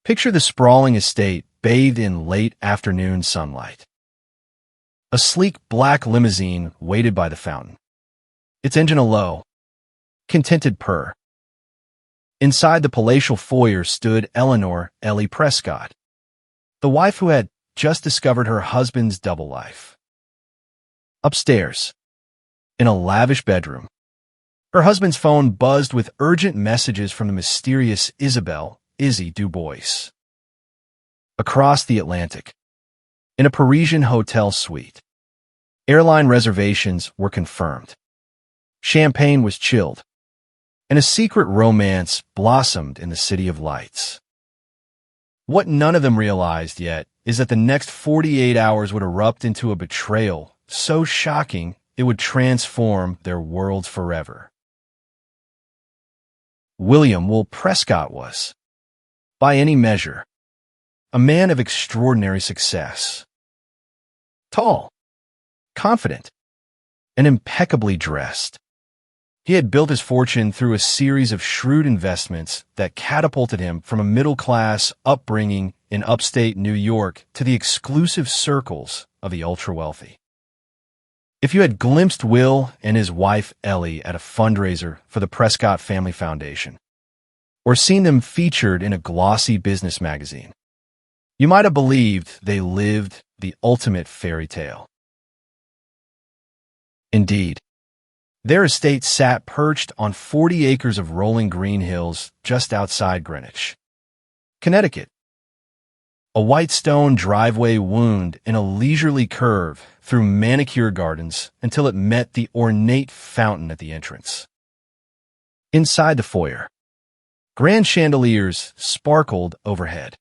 Picture the sprawling estate bathed in late afternoon sunlight. A sleek black limousine waited by the fountain, its engine a low, contented purr. Inside the palatial foyer stood Eleanor Ellie Prescott, the wife who had just discovered her husband's double life. Upstairs, in a lavish bedroom, her husband's phone buzzed with urgent messages from the mysterious Izzy Du Bois. Across the Atlantic, in a Parisian hotel suite, airline reservations were confirmed. Champagne was chilled, and a secret romance blossomed in the City of Lights. What none of them realized yet is that the next 48 hours would erupt into a betrayal so shocking it would transform their worlds forever. William Will Prescott was, by any measure, a man of extraordinary success. Tall, confident, and impeccably dressed, he had built his fortune through a series of shrewd investments that catapulted him from a middle-class upbringing in upstate New York to the exclusive circles of the ultra-wealthy. If you had glimpsed Will and his wife Ellie at a fundraiser for the Prescott Family Foundation, or seen them featured in a glossy business magazine, you might have believed they lived the ultimate fairy tale. Indeed, their estate sat perched on 40 acres of rolling green hills just outside Greenwich, Connecticut. A white stone driveway wound in a leisurely curve through manicured gardens until it met the ornate fountain at the entrance. Inside the foyer, grand chandeliers sparkled overhead,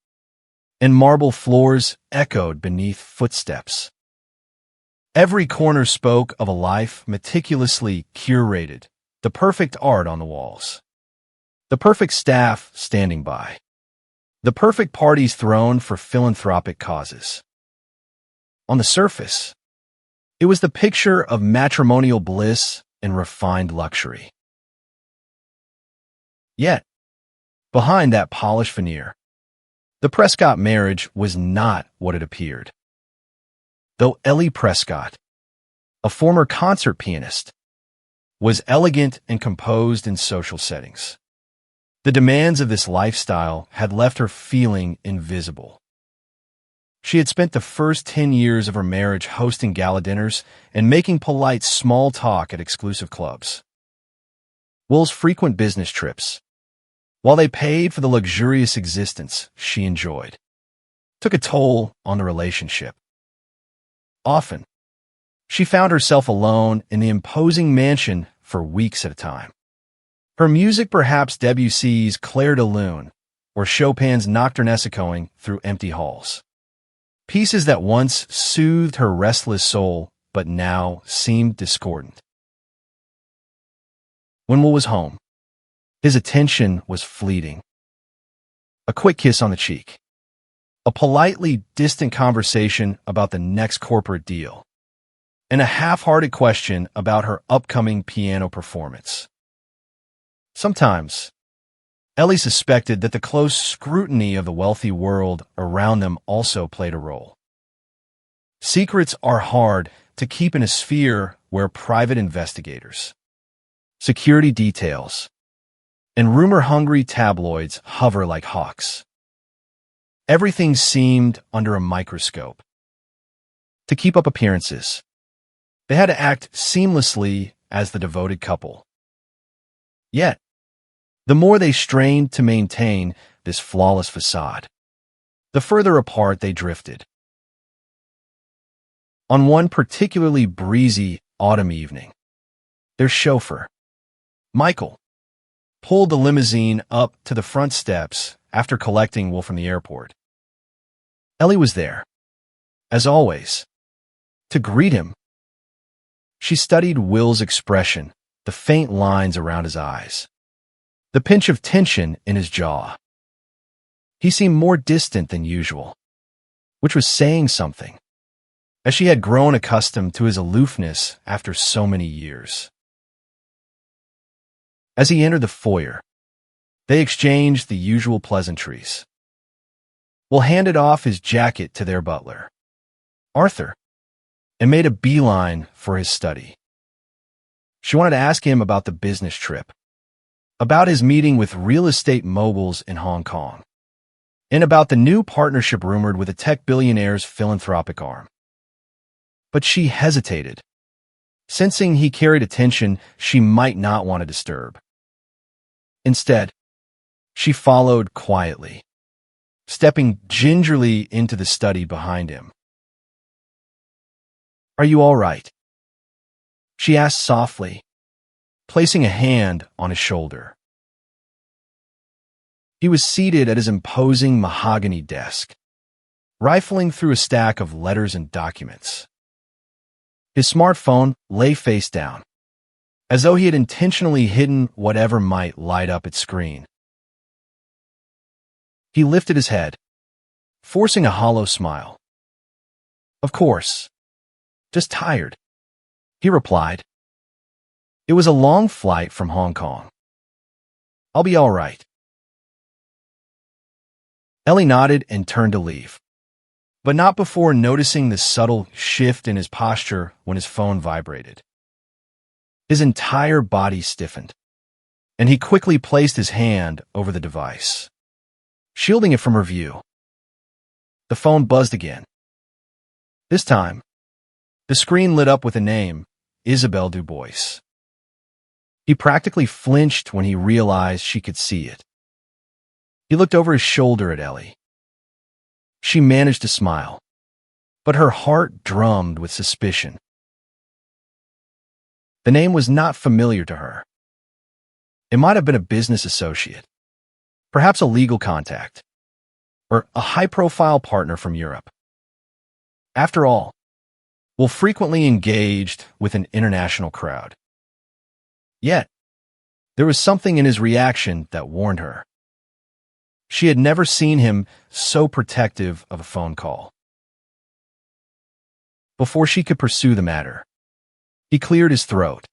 and marble floors echoed beneath footsteps. Every corner spoke of a life meticulously curated, the perfect art on the walls, the perfect staff standing by, the perfect parties thrown for philanthropic causes. On the surface, it was the picture of matrimonial bliss and refined luxury. Yet, behind that polished veneer, the Prescott marriage was not what it appeared. Though Ellie Prescott, a former concert pianist, was elegant and composed in social settings, the demands of this lifestyle had left her feeling invisible. She had spent the first 10 years of her marriage hosting gala dinners and making polite small talk at exclusive clubs. Will's frequent business trips, while they paid for the luxurious existence she enjoyed, took a toll on the relationship. Often, she found herself alone in the imposing mansion for weeks at a time. Her music perhaps Debussy's Clair de Lune or Chopin's Nocturnes echoing through empty halls. Pieces that once soothed her restless soul but now seemed discordant. When Will was home, his attention was fleeting. A quick kiss on the cheek, a politely distant conversation about the next corporate deal, and a half-hearted question about her upcoming piano performance. Sometimes, Ellie suspected that the close scrutiny of the wealthy world around them also played a role. Secrets are hard to keep in a sphere where private investigators, security details, and rumor-hungry tabloids hover like hawks. Everything seemed under a microscope. To keep up appearances, they had to act seamlessly as the devoted couple. Yet, the more they strained to maintain this flawless facade, the further apart they drifted. On one particularly breezy autumn evening, their chauffeur, Michael, pulled the limousine up to the front steps after collecting Will from the airport. Ellie was there, as always, to greet him. She studied Will's expression, the faint lines around his eyes, the pinch of tension in his jaw. He seemed more distant than usual, which was saying something, as she had grown accustomed to his aloofness after so many years. As he entered the foyer, they exchanged the usual pleasantries. handed off his jacket to their butler, Arthur, and made a beeline for his study. She wanted to ask him about the business trip, about his meeting with real estate moguls in Hong Kong, and about the new partnership rumored with a tech billionaire's philanthropic arm. But she hesitated, sensing he carried a tension she might not want to disturb. Instead, she followed quietly, stepping gingerly into the study behind him. "Are you all right?" she asked softly, placing a hand on his shoulder. He was seated at his imposing mahogany desk, rifling through a stack of letters and documents. His smartphone lay face down, as though he had intentionally hidden whatever might light up its screen. He lifted his head, forcing a hollow smile. "Of course. Just tired," he replied. "It was a long flight from Hong Kong. I'll be all right." Ellie nodded and turned to leave, but not before noticing the subtle shift in his posture when his phone vibrated. His entire body stiffened, and he quickly placed his hand over the device, shielding it from her view. The phone buzzed again. This time, the screen lit up with a name, Isabelle Dubois. He practically flinched when he realized she could see it. He looked over his shoulder at Ellie. She managed to smile, but her heart drummed with suspicion. The name was not familiar to her. It might have been a business associate, perhaps a legal contact, or a high-profile partner from Europe. After all, Will frequently engaged with an international crowd. Yet, there was something in his reaction that warned her. She had never seen him so protective of a phone call. Before she could pursue the matter, he cleared his throat,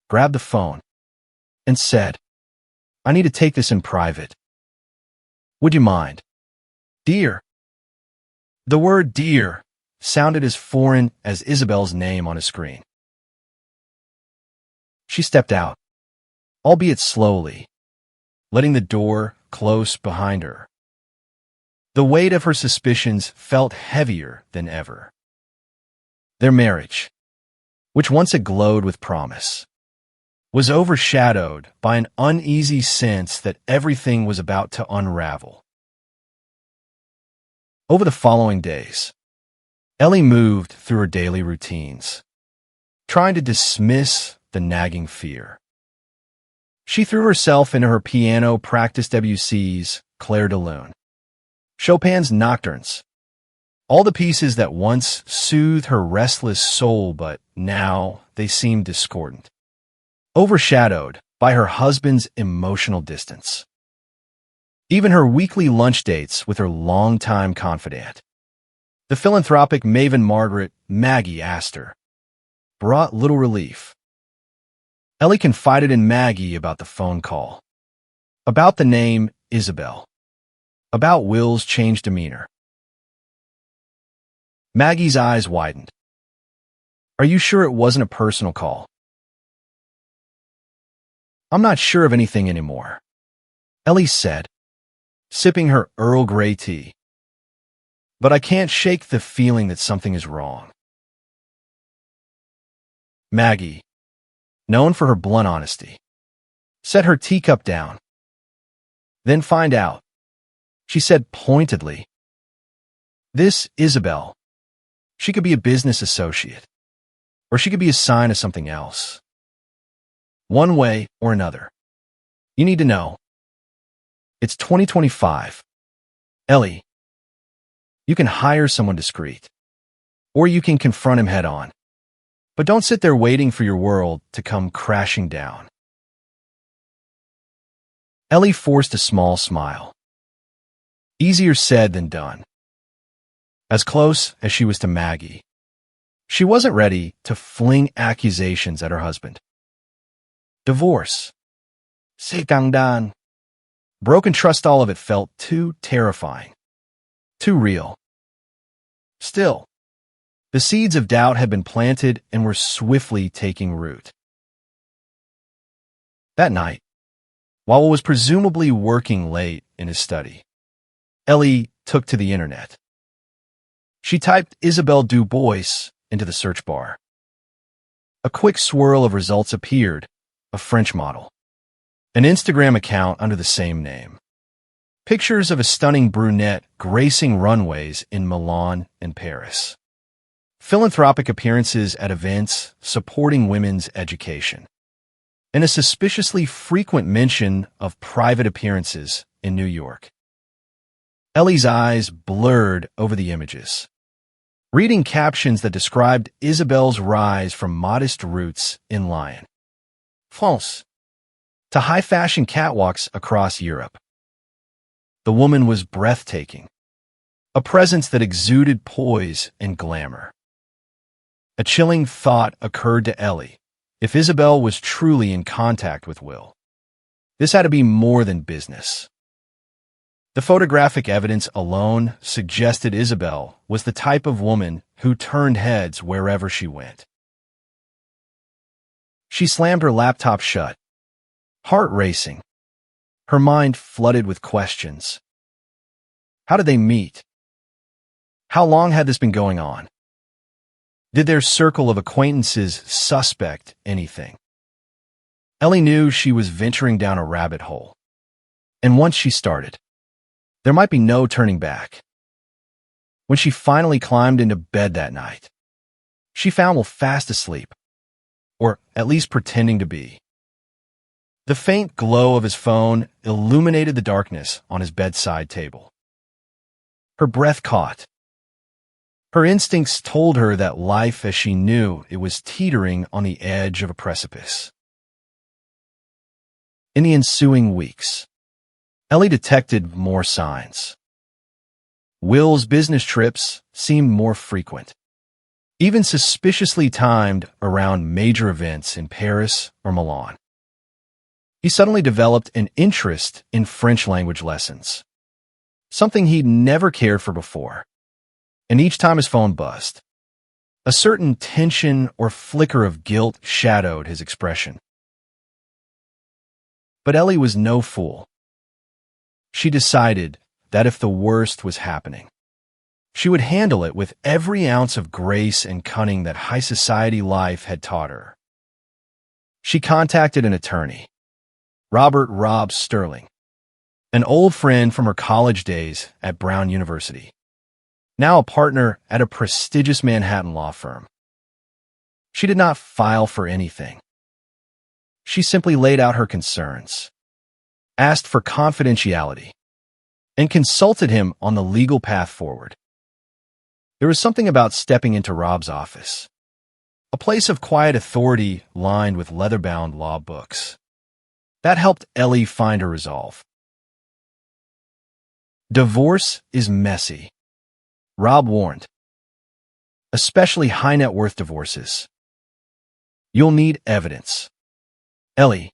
grabbed the phone, and said, "I need to take this in private. Would you mind?" "Dear." The word "dear" sounded as foreign as Isabel's name on his screen. She stepped out, albeit slowly, letting the door close behind her. The weight of her suspicions felt heavier than ever. Their marriage, which once had glowed with promise, was overshadowed by an uneasy sense that everything was about to unravel. Over the following days, Ellie moved through her daily routines, trying to dismiss the nagging fear. She threw herself into her piano, practiced Debussy's Clair de Lune, Chopin's Nocturnes, all the pieces that once soothed her restless soul, but now they seemed discordant, overshadowed by her husband's emotional distance. Even her weekly lunch dates with her longtime confidant, the philanthropic maven Margaret Maggie Astor, brought little relief. Ellie confided in Maggie about the phone call, about the name Isabelle, about Will's changed demeanor. Maggie's eyes widened. "Are you sure it wasn't a personal call?" "I'm not sure of anything anymore," Ellie said, sipping her Earl Grey tea. "But I can't shake the feeling that something is wrong." Maggie, known for her blunt honesty, set her teacup down. "Then find out," she said pointedly. "This Isabelle, she could be a business associate, or she could be a sign of something else. One way or another, you need to know. It's 2025. Ellie, you can hire someone discreet, or you can confront him head on. But don't sit there waiting for your world to come crashing down." Ellie forced a small smile. Easier said than done. As close as she was to Maggie, she wasn't ready to fling accusations at her husband. Divorce. Seikangdan. Broken trust, all of it felt too terrifying. Too real. Still, the seeds of doubt had been planted and were swiftly taking root. That night, while Will was presumably working late in his study, Ellie took to the internet. She typed Isabelle Du Bois into the search bar. A quick swirl of results appeared, a French model, an Instagram account under the same name, pictures of a stunning brunette gracing runways in Milan and Paris, philanthropic appearances at events supporting women's education, and a suspiciously frequent mention of private appearances in New York. Ellie's eyes blurred over the images, reading captions that described Isabelle's rise from modest roots in Lyon, France, to high-fashion catwalks across Europe. The woman was breathtaking, a presence that exuded poise and glamour. A chilling thought occurred to Ellie. If Isabelle was truly in contact with Will, this had to be more than business. The photographic evidence alone suggested Isabelle was the type of woman who turned heads wherever she went. She slammed her laptop shut, heart racing, her mind flooded with questions. How did they meet? How long had this been going on? Did their circle of acquaintances suspect anything? Ellie knew she was venturing down a rabbit hole, and once she started, there might be no turning back. When she finally climbed into bed that night, she found Will fast asleep, or at least pretending to be. The faint glow of his phone illuminated the darkness on his bedside table. Her breath caught. Her instincts told her that life as she knew it was teetering on the edge of a precipice. In the ensuing weeks, Ellie detected more signs. Will's business trips seemed more frequent, even suspiciously timed around major events in Paris or Milan. He suddenly developed an interest in French language lessons, something he'd never cared for before. And each time his phone buzzed, a certain tension or flicker of guilt shadowed his expression. But Ellie was no fool. She decided that if the worst was happening, she would handle it with every ounce of grace and cunning that high society life had taught her. She contacted an attorney, Rob Sterling, an old friend from her college days at Brown University, now a partner at a prestigious Manhattan law firm. She did not file for anything. She simply laid out her concerns, asked for confidentiality, and consulted him on the legal path forward. There was something about stepping into Rob's office, a place of quiet authority lined with leather-bound law books, that helped Ellie find her resolve. Divorce is messy, Rob warned, especially high-net-worth divorces. You'll need evidence. Ellie,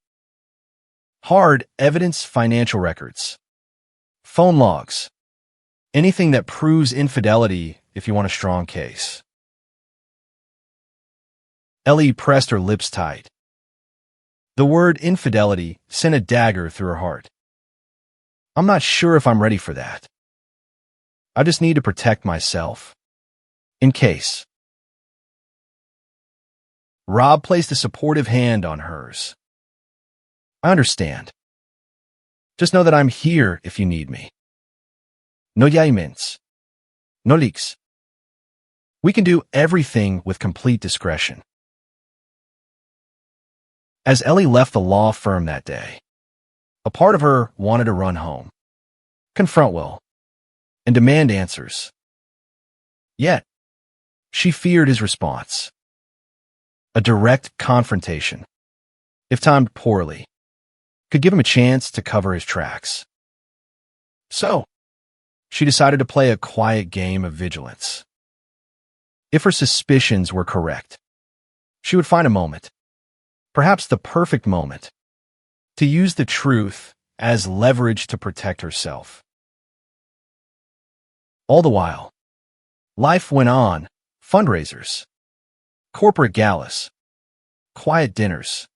hard evidence, financial records, phone logs, anything that proves infidelity if you want a strong case. Ellie pressed her lips tight. The word infidelity sent a dagger through her heart. I'm not sure if I'm ready for that. I just need to protect myself. In case. Rob placed a supportive hand on hers. I understand. Just know that I'm here if you need me. No llames. No leaks. We can do everything with complete discretion. As Ellie left the law firm that day, a part of her wanted to run home, confront Will, and demand answers. Yet, she feared his response. A direct confrontation, if timed poorly, could give him a chance to cover his tracks. So, she decided to play a quiet game of vigilance. If her suspicions were correct, she would find a moment, perhaps the perfect moment, to use the truth as leverage to protect herself. All the while, life went on: fundraisers, corporate galas, quiet dinners.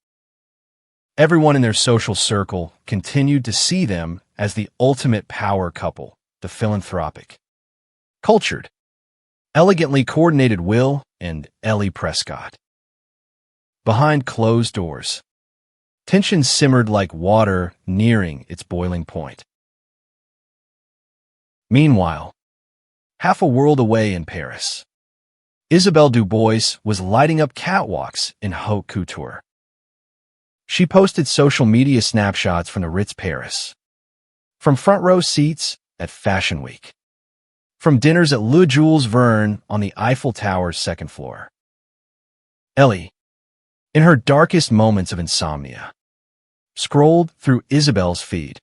Everyone in their social circle continued to see them as the ultimate power couple, the philanthropic, cultured, elegantly coordinated Will and Ellie Prescott. Behind closed doors, tension simmered like water nearing its boiling point. Meanwhile, half a world away in Paris, Isabelle Dubois was lighting up catwalks in haute couture. She posted social media snapshots from the Ritz Paris, from front row seats at Fashion Week, from dinners at Le Jules Verne on the Eiffel Tower's second floor. Ellie, in her darkest moments of insomnia, scrolled through Isabelle's feed,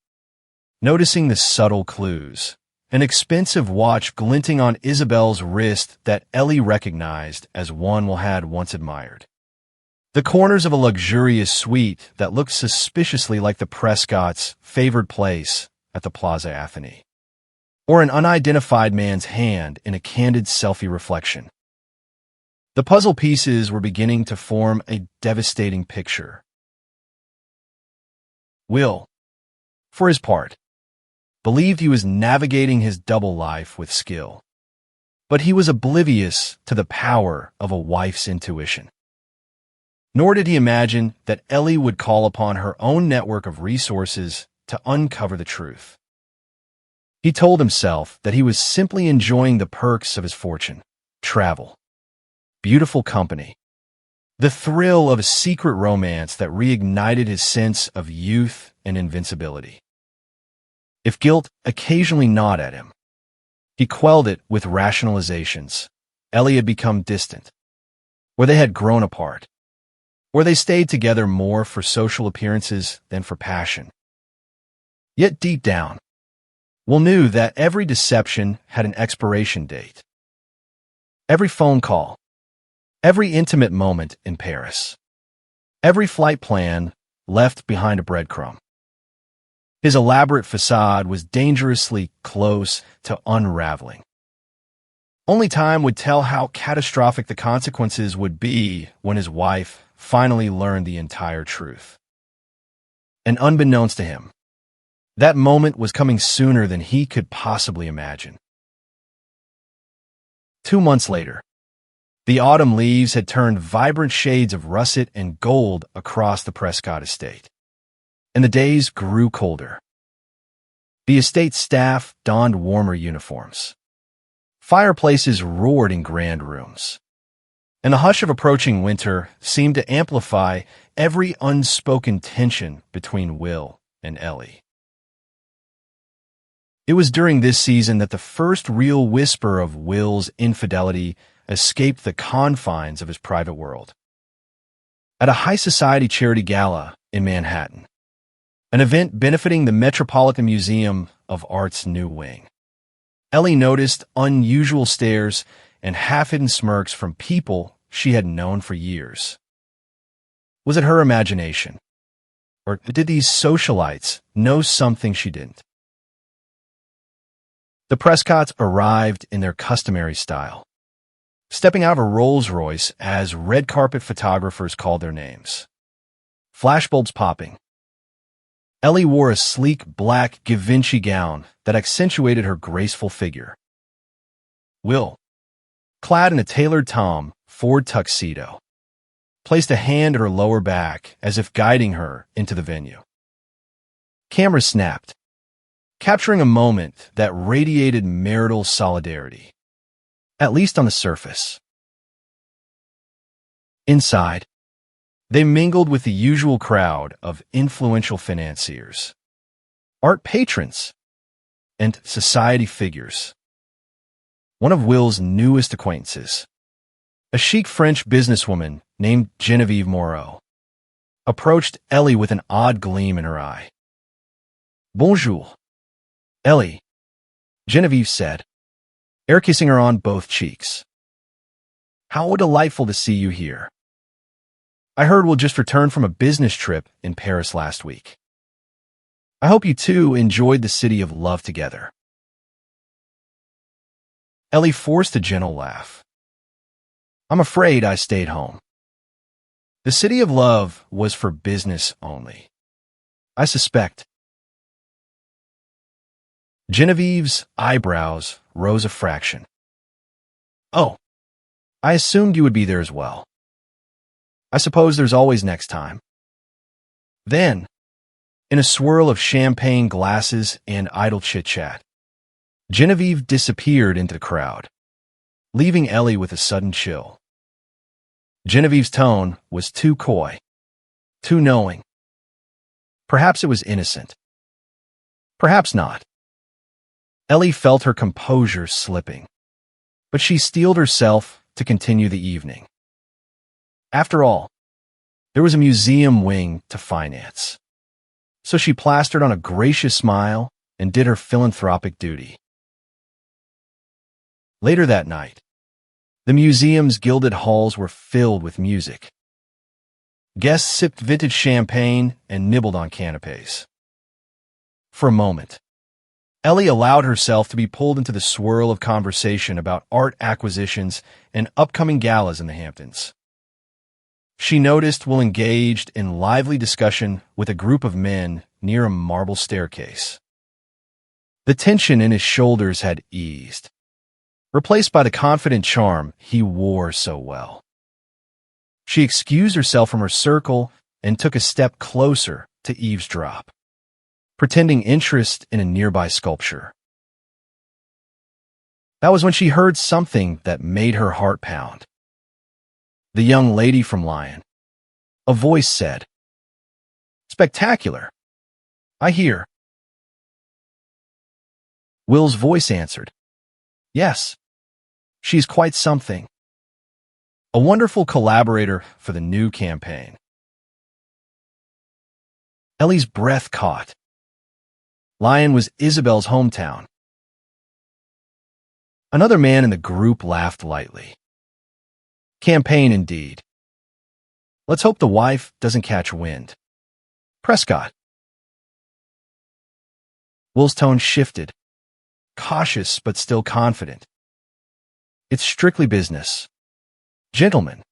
noticing the subtle clues: an expensive watch glinting on Isabelle's wrist that Ellie recognized as one Will had once admired, the corners of a luxurious suite that looked suspiciously like the Prescotts' favored place at the Plaza Athénée, or an unidentified man's hand in a candid selfie reflection. The puzzle pieces were beginning to form a devastating picture. Will, for his part, believed he was navigating his double life with skill, but he was oblivious to the power of a wife's intuition. Nor did he imagine that Ellie would call upon her own network of resources to uncover the truth. He told himself that he was simply enjoying the perks of his fortune: travel, beautiful company, the thrill of a secret romance that reignited his sense of youth and invincibility. If guilt occasionally gnawed at him, he quelled it with rationalizations. Ellie had become distant, or they had grown apart, or they stayed together more for social appearances than for passion. Yet deep down, Will knew that every deception had an expiration date. Every phone call, every intimate moment in Paris, every flight plan left behind a breadcrumb. His elaborate facade was dangerously close to unraveling. Only time would tell how catastrophic the consequences would be when his wife finally learned the entire truth. And unbeknownst to him, that moment was coming sooner than he could possibly imagine. 2 months later, the autumn leaves had turned vibrant shades of russet and gold across the Prescott estate, and the days grew colder. The estate staff donned warmer uniforms. Fireplaces roared in grand rooms, and the hush of approaching winter seemed to amplify every unspoken tension between Will and Ellie. It was during this season that the first real whisper of Will's infidelity escaped the confines of his private world. At a high society charity gala in Manhattan, an event benefiting the Metropolitan Museum of Art's new wing, Ellie noticed unusual stares and half-hidden smirks from people she had known for years. Was it her imagination, or did these socialites know something she didn't? The Prescotts arrived in their customary style, stepping out of a Rolls-Royce as red carpet photographers called their names. Flashbulbs popping. Ellie wore a sleek black Givenchy gown that accentuated her graceful figure. Will, clad in a tailored Tom Ford tuxedo, placed a hand at her lower back as if guiding her into the venue. Cameras snapped, capturing a moment that radiated marital solidarity, at least on the surface. Inside, they mingled with the usual crowd of influential financiers, art patrons, and society figures. One of Will's newest acquaintances, a chic French businesswoman named Geneviève Moreau, approached Ellie with an odd gleam in her eye. "Bonjour, Ellie," Geneviève said, air-kissing her on both cheeks. "How delightful to see you here. I heard we'll just returned from a business trip in Paris last week. I hope you too enjoyed the city of love together." Ellie forced a gentle laugh. I'm afraid I stayed home. The city of love was for business only. I suspect. Genevieve's eyebrows rose a fraction. Oh, I assumed you would be there as well. I suppose there's always next time. Then, in a swirl of champagne glasses and idle chit-chat, Genevieve disappeared into the crowd, leaving Ellie with a sudden chill. Genevieve's tone was too coy, too knowing. Perhaps it was innocent. Perhaps not. Ellie felt her composure slipping, but she steeled herself to continue the evening. After all, there was a museum wing to finance. So she plastered on a gracious smile and did her philanthropic duty. Later that night, the museum's gilded halls were filled with music. Guests sipped vintage champagne and nibbled on canapés. For a moment, Ellie allowed herself to be pulled into the swirl of conversation about art acquisitions and upcoming galas in the Hamptons. She noticed Will engaged in lively discussion with a group of men near a marble staircase. The tension in his shoulders had eased, replaced by the confident charm he wore so well. She excused herself from her circle and took a step closer to eavesdrop, pretending interest in a nearby sculpture. That was when she heard something that made her heart pound. The young lady from Lion. A voice said, "Spectacular. I hear." Will's voice answered, "Yes, she's quite something. A wonderful collaborator for the new campaign." Ellie's breath caught. Lion was Isabel's hometown. Another man in the group laughed lightly. Campaign indeed. Let's hope the wife doesn't catch wind. Prescott. Will's tone shifted, cautious but still confident. It's strictly business. Gentlemen.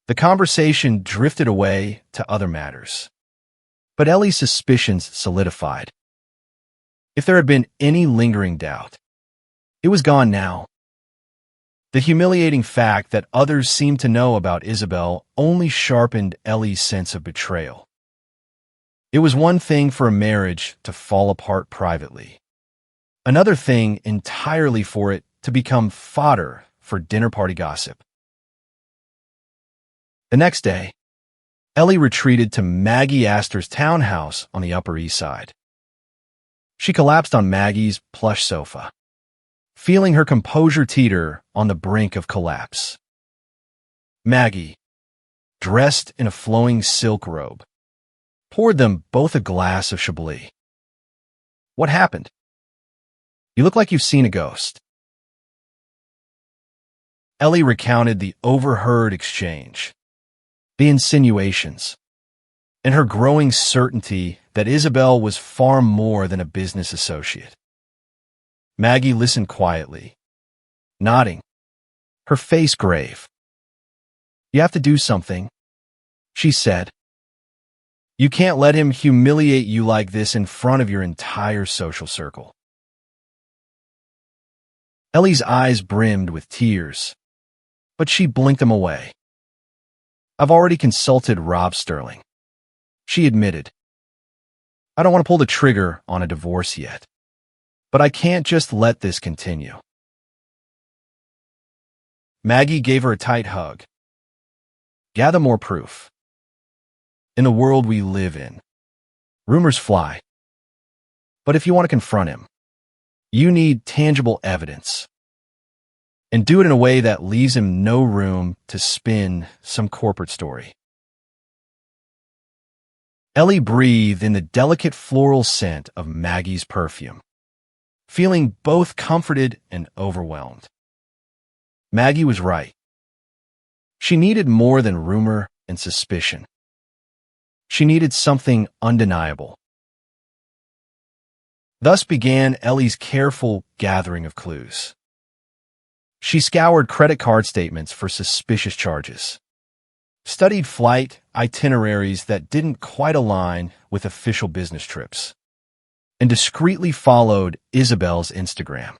The conversation drifted away to other matters, but Ellie's suspicions solidified. If there had been any lingering doubt, it was gone now. The humiliating fact that others seemed to know about Isabel only sharpened Ellie's sense of betrayal. It was one thing for a marriage to fall apart privately, another thing entirely for it to become fodder for dinner party gossip. The next day, Ellie retreated to Maggie Astor's townhouse on the Upper East Side. She collapsed on Maggie's plush sofa, feeling her composure teeter on the brink of collapse. Maggie, dressed in a flowing silk robe, poured them both a glass of Chablis. "What happened? You look like you've seen a ghost." Ellie recounted the overheard exchange, the insinuations, and her growing certainty that Isabel was far more than a business associate. Maggie listened quietly, nodding, her face grave. "You have to do something," she said. "You can't let him humiliate you like this in front of your entire social circle." Ellie's eyes brimmed with tears, but she blinked them away. "I've already consulted Rob Sterling," she admitted. "I don't want to pull the trigger on a divorce yet, but I can't just let this continue." Maggie gave her a tight hug. "Gather more proof. In the world we live in, rumors fly. But if you want to confront him, you need tangible evidence. And do it in a way that leaves him no room to spin some corporate story." Ellie breathed in the delicate floral scent of Maggie's perfume, feeling both comforted and overwhelmed. Maggie was right. She needed more than rumor and suspicion. She needed something undeniable. Thus began Ellie's careful gathering of clues. She scoured credit card statements for suspicious charges, studied flight itineraries that didn't quite align with official business trips, and discreetly followed Isabel's Instagram,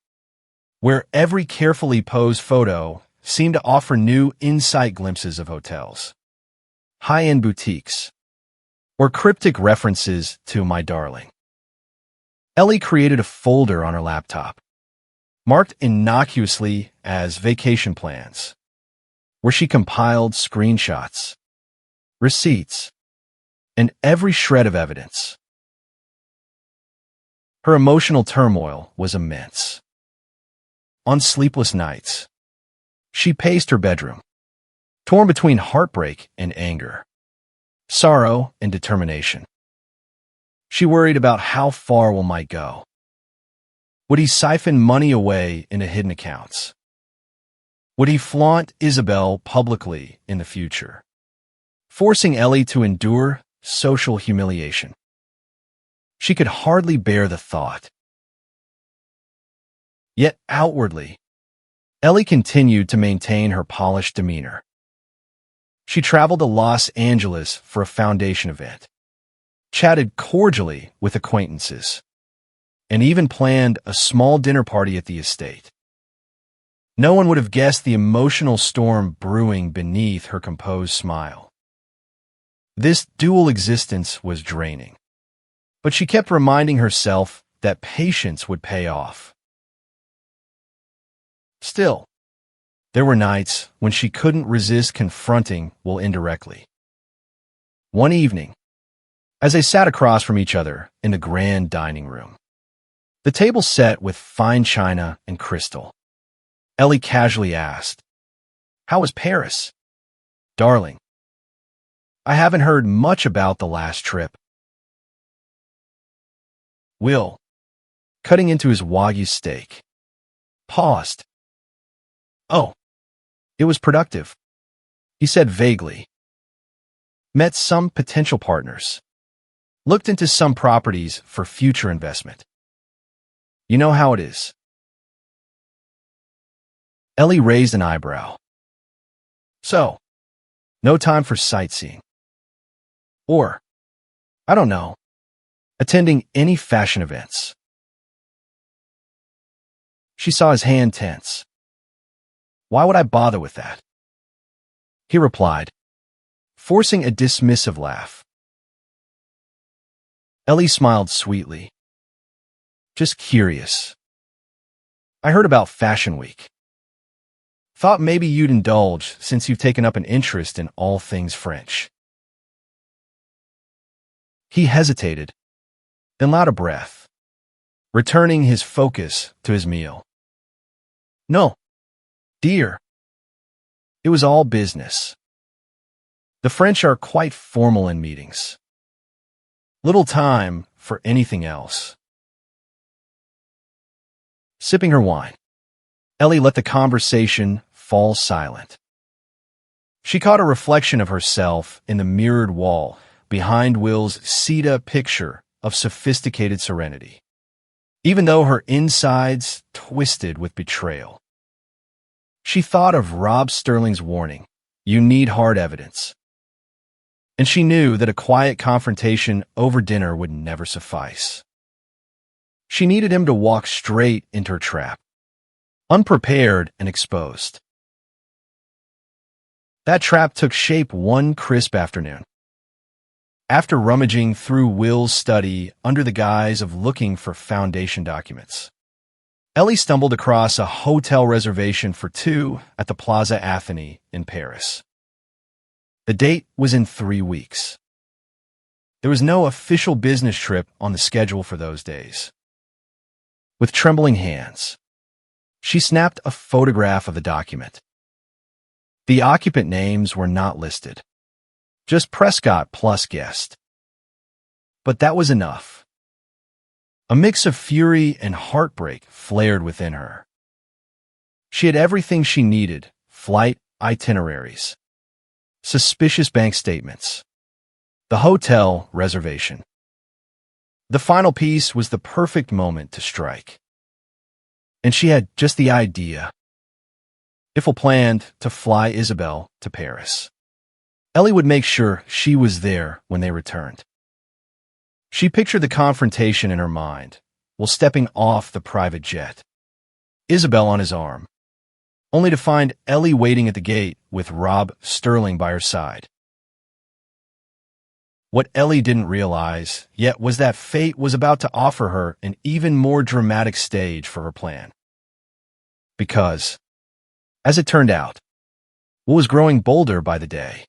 where every carefully posed photo seemed to offer new insight glimpses of hotels, high-end boutiques, or cryptic references to my darling. Ellie created a folder on her laptop, marked innocuously as vacation plans, where she compiled screenshots, receipts, and every shred of evidence. Her emotional turmoil was immense. On sleepless nights, she paced her bedroom, torn between heartbreak and anger, sorrow and determination. She worried about how far Will might go. Would he siphon money away into hidden accounts? Would he flaunt Isabel publicly in the future, forcing Ellie to endure social humiliation? She could hardly bear the thought. Yet outwardly, Ellie continued to maintain her polished demeanor. She traveled to Los Angeles for a foundation event, chatted cordially with acquaintances, and even planned a small dinner party at the estate. No one would have guessed the emotional storm brewing beneath her composed smile. This dual existence was draining, but she kept reminding herself that patience would pay off. Still, there were nights when she couldn't resist confronting Will indirectly. One evening, as they sat across from each other in the grand dining room, the table set with fine china and crystal, Ellie casually asked, "How was Paris?" "Darling, I haven't heard much about the last trip." Will, cutting into his Wagyu steak, paused. "Oh, it was productive," he said vaguely. "Met some potential partners. Looked into some properties for future investment. You know how it is." Ellie raised an eyebrow. "So, no time for sightseeing? Or, I don't know, attending any fashion events?" She saw his hand tense. "Why would I bother with that?" he replied, forcing a dismissive laugh. Ellie smiled sweetly. "Just curious. I heard about Fashion Week. Thought maybe you'd indulge since you've taken up an interest in all things French." He hesitated, then allowed a breath, returning his focus to his meal. "No, dear. It was all business. The French are quite formal in meetings. Little time for anything else." Sipping her wine, Ellie let the conversation fall silent. She caught a reflection of herself in the mirrored wall behind Will's Sita picture of sophisticated serenity, even though her insides twisted with betrayal. She thought of Rob Sterling's warning, "You need hard evidence." And she knew that a quiet confrontation over dinner would never suffice. She needed him to walk straight into her trap, unprepared and exposed. That trap took shape one crisp afternoon. After rummaging through Will's study under the guise of looking for foundation documents, Ellie stumbled across a hotel reservation for two at the Plaza Athénée in Paris. The date was in 3 weeks. There was no official business trip on the schedule for those days. With trembling hands, she snapped a photograph of the document. The occupant names were not listed, just Prescott plus guest. But that was enough. A mix of fury and heartbreak flared within her. She had everything she needed: flight itineraries, suspicious bank statements, the hotel reservation. The final piece was the perfect moment to strike. And she had just the idea. Eiffel planned to fly Isabel to Paris. Ellie would make sure she was there when they returned. She pictured the confrontation in her mind, while stepping off the private jet. Isabel on his arm, only to find Ellie waiting at the gate with Rob Sterling by her side. What Ellie didn't realize yet was that fate was about to offer her an even more dramatic stage for her plan. Because, as it turned out, what was growing bolder by the day,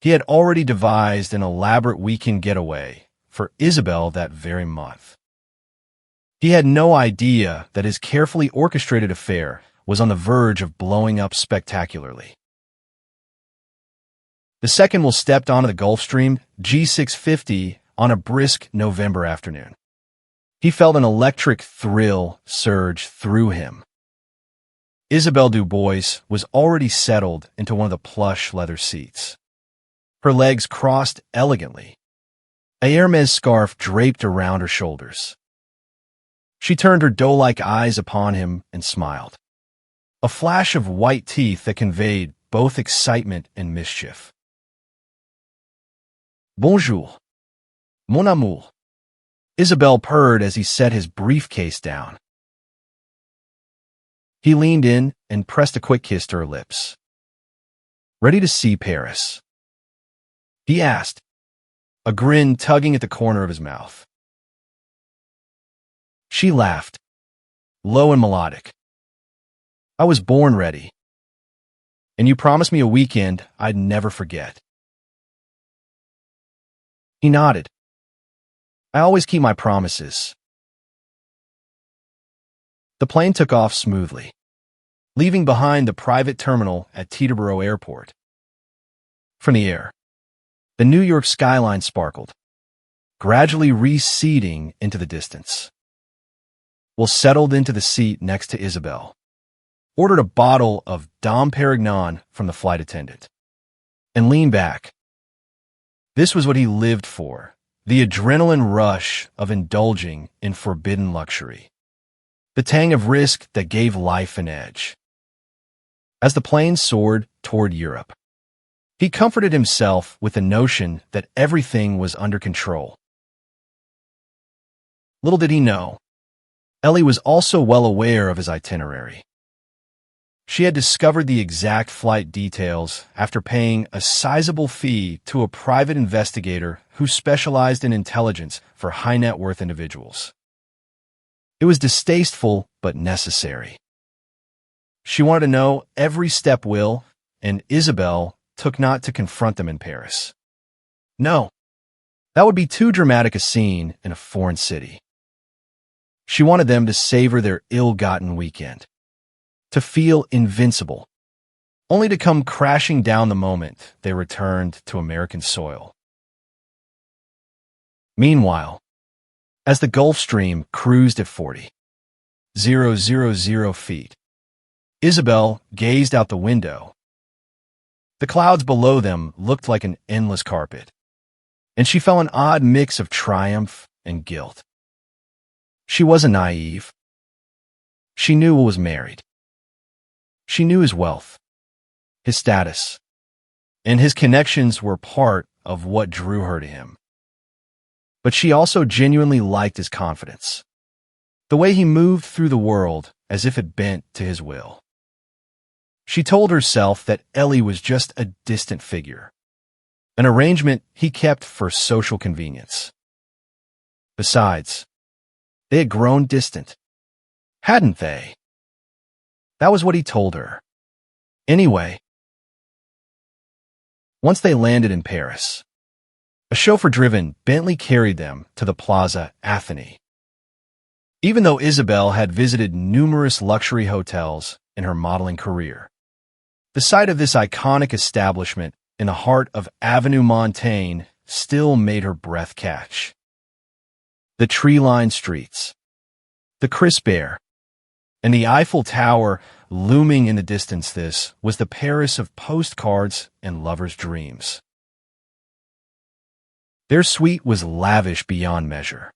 he had already devised an elaborate weekend getaway for Isabel that very month. He had no idea that his carefully orchestrated affair was on the verge of blowing up spectacularly. The second will stepped onto the Gulfstream G650 on a brisk November afternoon. He felt an electric thrill surge through him. Isabelle Dubois was already settled into one of the plush leather seats. Her legs crossed elegantly, a Hermes scarf draped around her shoulders. She turned her doe-like eyes upon him and smiled, a flash of white teeth that conveyed both excitement and mischief. Bonjour, mon amour, Isabelle purred as he set his briefcase down. He leaned in and pressed a quick kiss to her lips. Ready to see Paris? He asked, a grin tugging at the corner of his mouth. She laughed, low and melodic. I was born ready. And you promised me a weekend I'd never forget. He nodded. I always keep my promises. The plane took off smoothly, leaving behind the private terminal at Teterboro Airport. From the air, the New York skyline sparkled, gradually receding into the distance. Will settled into the seat next to Isabel, ordered a bottle of Dom Perignon from the flight attendant, and leaned back. This was what he lived for, the adrenaline rush of indulging in forbidden luxury, the tang of risk that gave life an edge. As the plane soared toward Europe, he comforted himself with the notion that everything was under control. Little did he know, Ellie was also well aware of his itinerary. She had discovered the exact flight details after paying a sizable fee to a private investigator who specialized in intelligence for high-net-worth individuals. It was distasteful but necessary. She wanted to know every step Will and Isabel took not to confront them in Paris. No, that would be too dramatic a scene in a foreign city. She wanted them to savor their ill-gotten weekend, to feel invincible, only to come crashing down the moment they returned to American soil. Meanwhile, as the Gulfstream cruised at 40,000 feet, Isabel gazed out the window. The clouds below them looked like an endless carpet, and she felt an odd mix of triumph and guilt. She wasn't naive. She knew Will was married. She knew his wealth, his status, and his connections were part of what drew her to him. But she also genuinely liked his confidence, the way he moved through the world as if it bent to his will. She told herself that Ellie was just a distant figure, an arrangement he kept for social convenience. Besides, they had grown distant, hadn't they? That was what he told her. Anyway, once they landed in Paris, a chauffeur-driven Bentley carried them to the Plaza Athénée. Even though Isabel had visited numerous luxury hotels in her modeling career, the sight of this iconic establishment in the heart of Avenue Montaigne still made her breath catch. The tree-lined streets, the crisp air, and the Eiffel Tower looming in the distance, this was the Paris of postcards and lovers' dreams. Their suite was lavish beyond measure,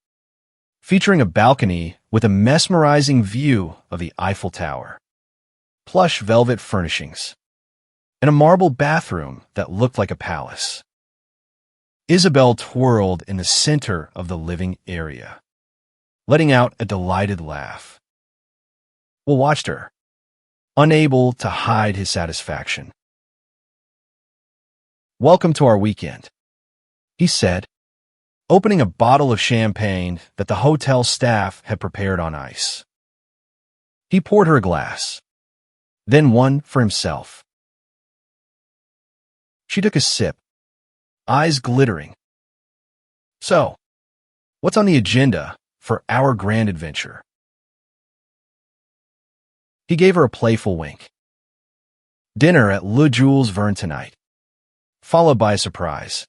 featuring a balcony with a mesmerizing view of the Eiffel Tower, plush velvet furnishings, and a marble bathroom that looked like a palace. Isabel twirled in the center of the living area, letting out a delighted laugh. Will watched her, unable to hide his satisfaction. "Welcome to our weekend," he said, opening a bottle of champagne that the hotel staff had prepared on ice. He poured her a glass, then one for himself. She took a sip, eyes glittering. "So, what's on the agenda for our grand adventure?" He gave her a playful wink. "Dinner at Le Jules Verne tonight, followed by a surprise.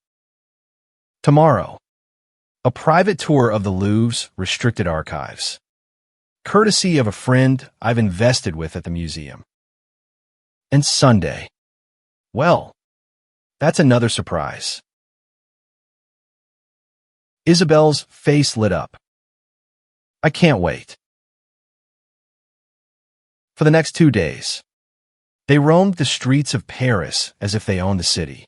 Tomorrow, a private tour of the Louvre's restricted archives, courtesy of a friend I've invested with at the museum. And Sunday, well, that's another surprise." Isabel's face lit up. "I can't wait." For the next 2 days, they roamed the streets of Paris as if they owned the city.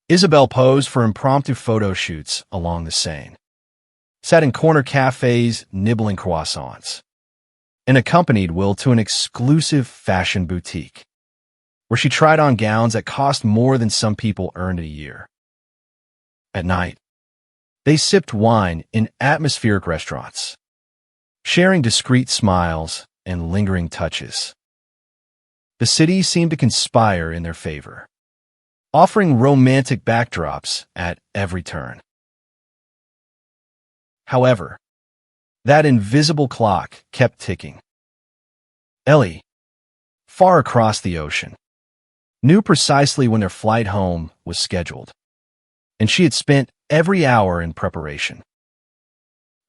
Isabel posed for impromptu photo shoots along the Seine, sat in corner cafes nibbling croissants, and accompanied Will to an exclusive fashion boutique, where she tried on gowns that cost more than some people earned in a year. At night, they sipped wine in atmospheric restaurants, sharing discreet smiles and lingering touches. The city seemed to conspire in their favor, offering romantic backdrops at every turn. However, that invisible clock kept ticking. Ellie, far across the ocean, knew precisely when their flight home was scheduled, and she had spent every hour in preparation.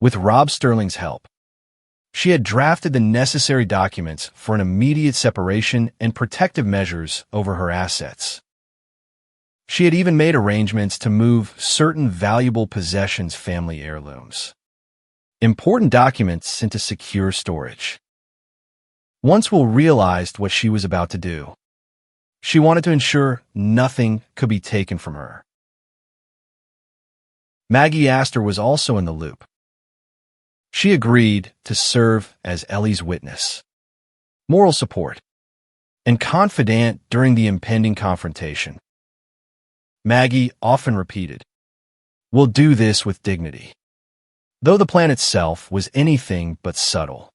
With Rob Sterling's help, she had drafted the necessary documents for an immediate separation and protective measures over her assets. She had even made arrangements to move certain valuable possessions, family heirlooms, important documents, into secure storage. Once Will realized what she was about to do, she wanted to ensure nothing could be taken from her. Maggie Astor was also in the loop. She agreed to serve as Ellie's witness, moral support, and confidant during the impending confrontation. Maggie often repeated, "We'll do this with dignity," though the plan itself was anything but subtle.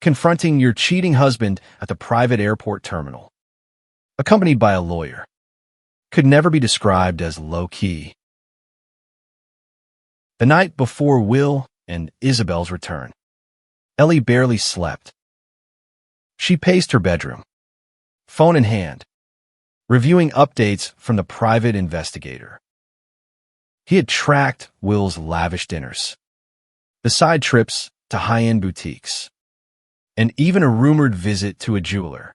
Confronting your cheating husband at the private airport terminal, accompanied by a lawyer, could never be described as low-key. The night before Will and Isabel's return, Ellie barely slept. She paced her bedroom, phone in hand, reviewing updates from the private investigator. He had tracked Will's lavish dinners, the side trips to high-end boutiques, and even a rumored visit to a jeweler.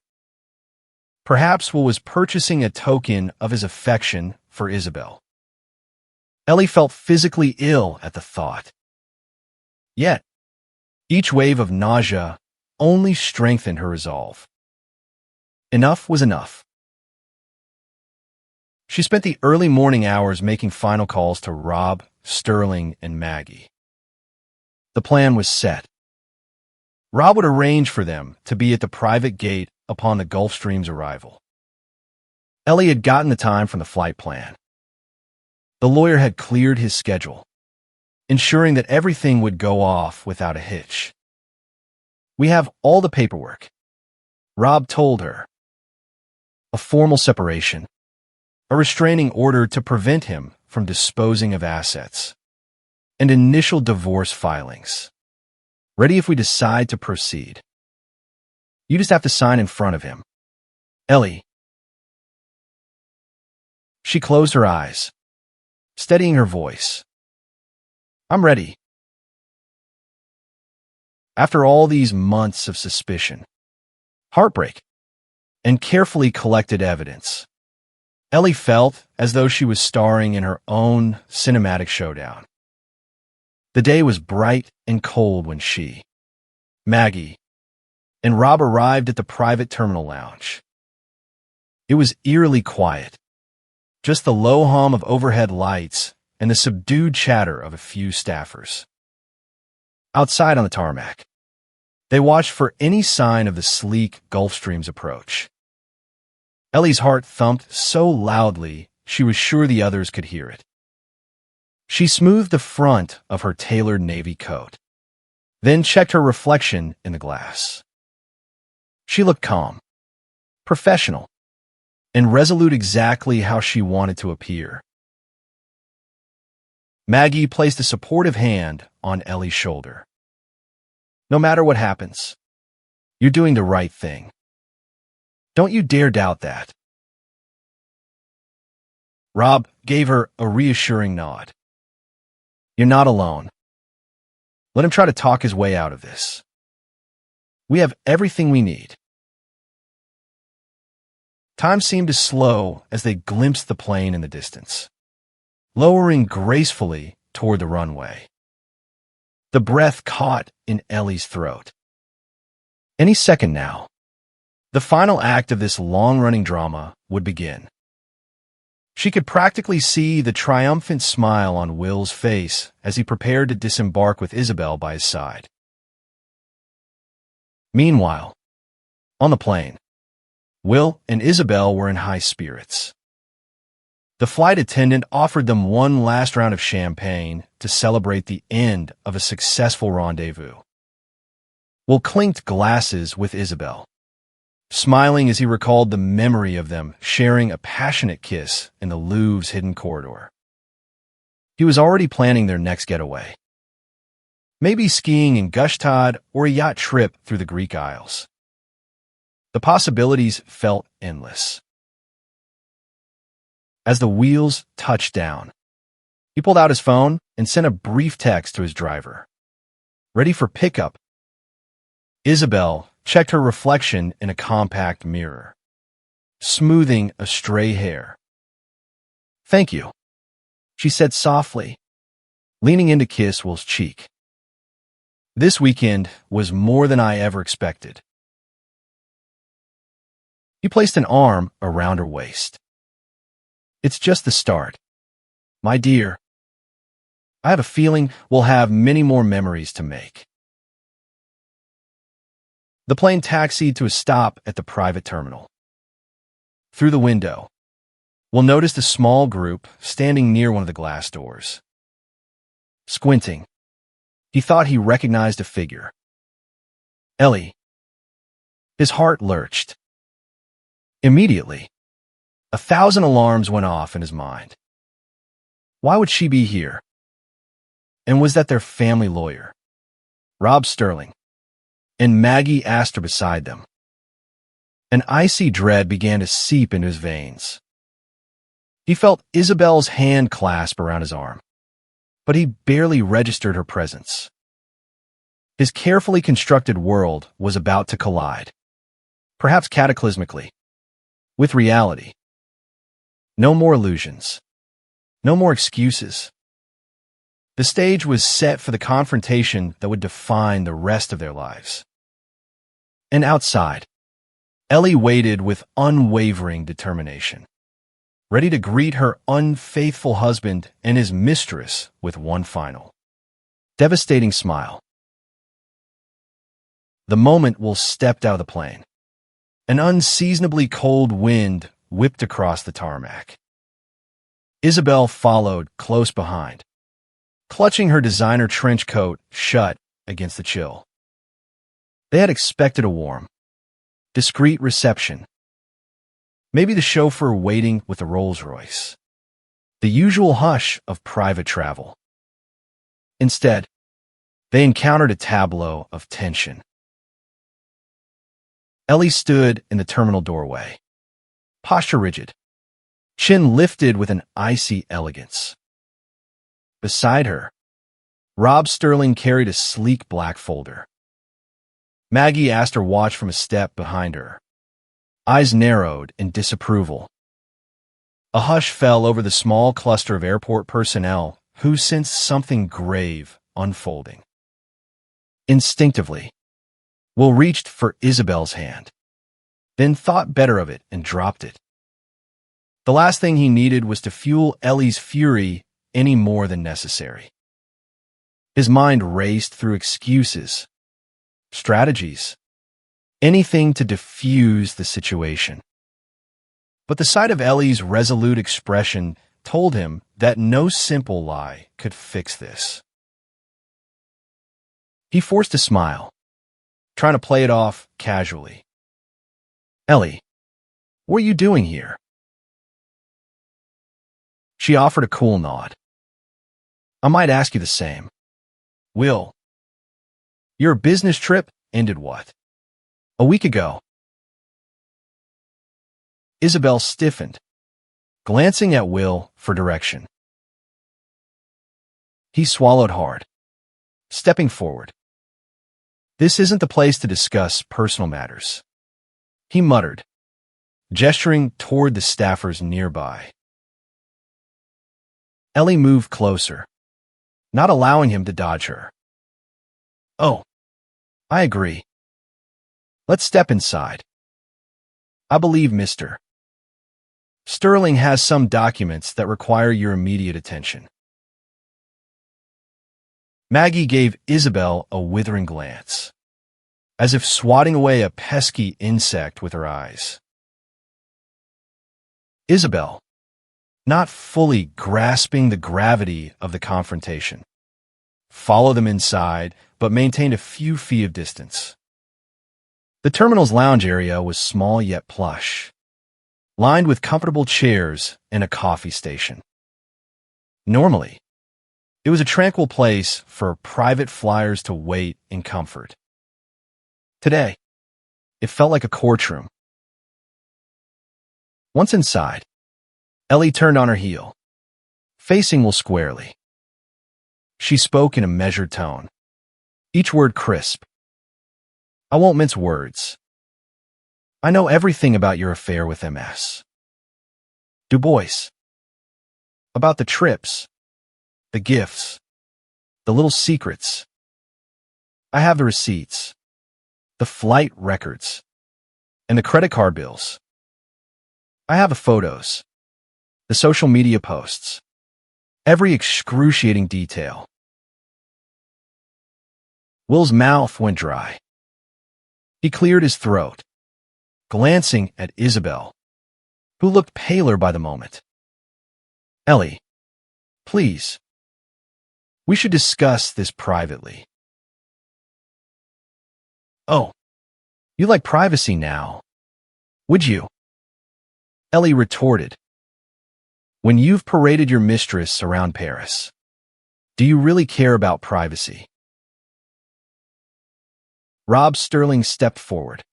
Perhaps Will was purchasing a token of his affection for Isabel. Ellie felt physically ill at the thought. Yet, each wave of nausea only strengthened her resolve. Enough was enough. She spent the early morning hours making final calls to Rob, Sterling, and Maggie. The plan was set. Rob would arrange for them to be at the private gate upon the Gulfstream's arrival. Ellie had gotten the time from the flight plan. The lawyer had cleared his schedule, ensuring that everything would go off without a hitch. "We have all the paperwork," Rob told her. A formal separation, a restraining order to prevent him from disposing of assets, and initial divorce filings. Ready if we decide to proceed. You just have to sign in front of him. Ellie. She closed her eyes, steadying her voice. "I'm ready." After all these months of suspicion, heartbreak, and carefully collected evidence, Ellie felt as though she was starring in her own cinematic showdown. The day was bright and cold when she, Maggie, and Rob arrived at the private terminal lounge. It was eerily quiet, just the low hum of overhead lights and the subdued chatter of a few staffers. Outside on the tarmac, they watched for any sign of the sleek Gulfstream's approach. Ellie's heart thumped so loudly she was sure the others could hear it. She smoothed the front of her tailored navy coat, then checked her reflection in the glass. She looked calm, professional, and resolute, exactly how she wanted to appear. Maggie placed a supportive hand on Ellie's shoulder. No matter what happens, you're doing the right thing. Don't you dare doubt that. Rob gave her a reassuring nod. You're not alone. Let him try to talk his way out of this. We have everything we need. Time seemed to slow as they glimpsed the plane in the distance, lowering gracefully toward the runway. The breath caught in Ellie's throat. Any second now, the final act of this long-running drama would begin. She could practically see the triumphant smile on Will's face as he prepared to disembark with Isabel by his side. Meanwhile, on the plane, Will and Isabel were in high spirits. The flight attendant offered them one last round of champagne to celebrate the end of a successful rendezvous. Will clinked glasses with Isabel, smiling as he recalled the memory of them sharing a passionate kiss in the Louvre's hidden corridor. He was already planning their next getaway. Maybe skiing in Gstaad or a yacht trip through the Greek Isles. The possibilities felt endless. As the wheels touched down, he pulled out his phone and sent a brief text to his driver. Ready for pickup. Isabel checked her reflection in a compact mirror, smoothing a stray hair. Thank you, she said softly, leaning in to kiss Will's cheek. This weekend was more than I ever expected. He placed an arm around her waist. It's just the start. My dear, I have a feeling we'll have many more memories to make. The plane taxied to a stop at the private terminal. Through the window, Will noticed a small group standing near one of the glass doors. Squinting, he thought he recognized a figure. Ellie. His heart lurched. Immediately, 1,000 alarms went off in his mind. Why would she be here? And was that their family lawyer, Rob Sterling, and Maggie Astor beside them? An icy dread began to seep into his veins. He felt Isabel's hand clasp around his arm, but he barely registered her presence. His carefully constructed world was about to collide, perhaps cataclysmically, with reality. No more illusions. No more excuses. The stage was set for the confrontation that would define the rest of their lives. And outside, Ellie waited with unwavering determination, ready to greet her unfaithful husband and his mistress with one final, devastating smile. The moment Will stepped out of the plane. An unseasonably cold wind whipped across the tarmac. Isabel followed close behind, clutching her designer trench coat shut against the chill. They had expected a warm, discreet reception. Maybe the chauffeur waiting with the Rolls-Royce. The usual hush of private travel. Instead, they encountered a tableau of tension. Ellie stood in the terminal doorway, posture rigid, chin lifted with an icy elegance. Beside her, Rob Sterling carried a sleek black folder. Maggie Astor watched from a step behind her, eyes narrowed in disapproval. A hush fell over the small cluster of airport personnel who sensed something grave unfolding. Instinctively, Will reached for Isabel's hand, then thought better of it and dropped it. The last thing he needed was to fuel Ellie's fury any more than necessary. His mind raced through excuses, strategies, anything to diffuse the situation. But the sight of Ellie's resolute expression told him that no simple lie could fix this. He forced a smile, trying to play it off casually. "Ellie, what are you doing here?" She offered a cool nod. "I might ask you the same. Will, your business trip ended what? A week ago." Isabel stiffened, glancing at Will for direction. He swallowed hard, stepping forward. "This isn't the place to discuss personal matters," he muttered, gesturing toward the staffers nearby. Ellie moved closer, not allowing him to dodge her. "Oh, I agree. Let's step inside. I believe Mr. Sterling has some documents that require your immediate attention." Maggie gave Isabel a withering glance, as if swatting away a pesky insect with her eyes. Isabel, not fully grasping the gravity of the confrontation, followed them inside, but maintained a few feet of distance. The terminal's lounge area was small yet plush, lined with comfortable chairs and a coffee station. Normally, it was a tranquil place for private flyers to wait in comfort. Today, it felt like a courtroom. Once inside, Ellie turned on her heel, facing Will squarely. She spoke in a measured tone, each word crisp. "I won't mince words. I know everything about your affair with MS. Du Bois. About the trips, the gifts, the little secrets. I have the receipts, the flight records, and the credit card bills. I have the photos, the social media posts, every excruciating detail." Will's mouth went dry. He cleared his throat, glancing at Isabel, who looked paler by the moment. "Ellie, please. We should discuss this privately." "Oh, you like privacy now, would you?" Ellie retorted. "When you've paraded your mistress around Paris, do you really care about privacy?" Rob Sterling stepped forward,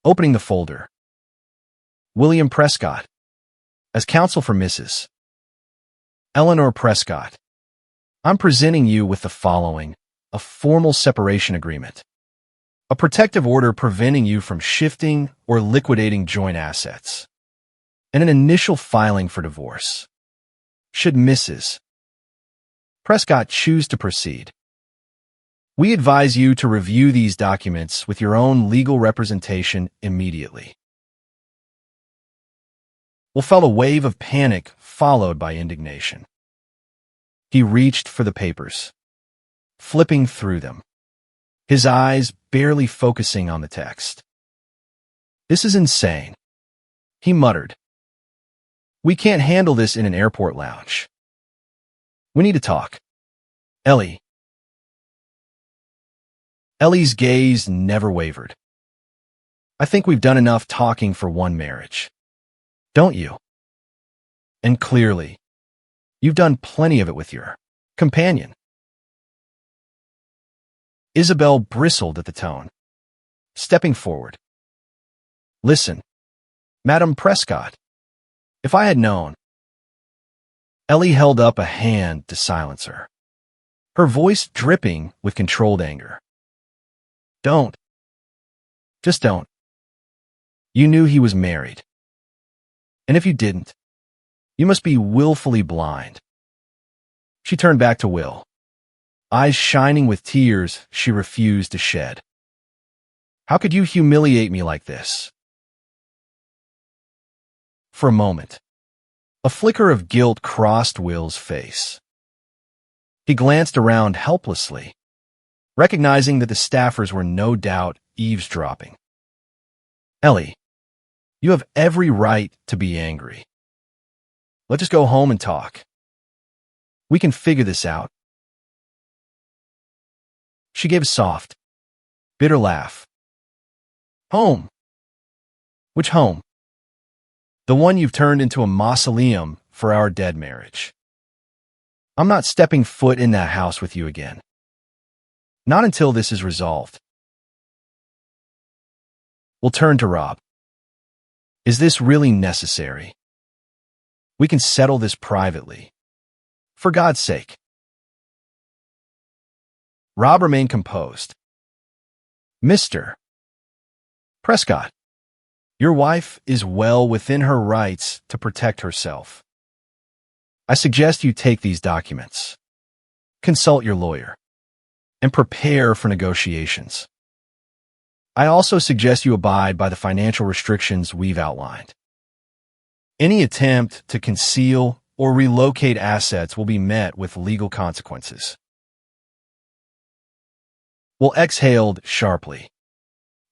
opening the folder. "William Prescott, as counsel for Mrs. Eleanor Prescott, I'm presenting you with the following: a formal separation agreement, a protective order preventing you from shifting or liquidating joint assets, and an initial filing for divorce. Should Mrs. Prescott choose to proceed, we advise you to review these documents with your own legal representation immediately." Will felt a wave of panic followed by indignation. He reached for the papers, flipping through them, his eyes barely focusing on the text. "This is insane," he muttered. "We can't handle this in an airport lounge. We need to talk. Ellie." Ellie's gaze never wavered. "I think we've done enough talking for one marriage. Don't you? And clearly, you've done plenty of it with your companion." Isabel bristled at the tone, stepping forward. "Listen, Madame Prescott, if I had known—" Ellie held up a hand to silence her, her voice dripping with controlled anger. "Don't. Just don't. You knew he was married. And if you didn't, You must be willfully blind. She turned back to Will, eyes shining with tears she refused to shed. How could you humiliate me like this? For a moment, a flicker of guilt crossed Will's face. He glanced around helplessly, recognizing that the staffers were no doubt eavesdropping. Ellie, you have every right to be angry. Let's just go home and talk. We can figure this out. She gave a soft, bitter laugh. Home? Which home? The one you've turned into a mausoleum for our dead marriage. I'm not stepping foot in that house with you again. Not until this is resolved. We'll turn to Rob. Is this really necessary? We can settle this privately. For God's sake. Rob remained composed. Mr. Prescott, your wife is well within her rights to protect herself. I suggest you take these documents, consult your lawyer, and prepare for negotiations. I also suggest you abide by the financial restrictions we've outlined. Any attempt to conceal or relocate assets will be met with legal consequences. Will exhaled sharply,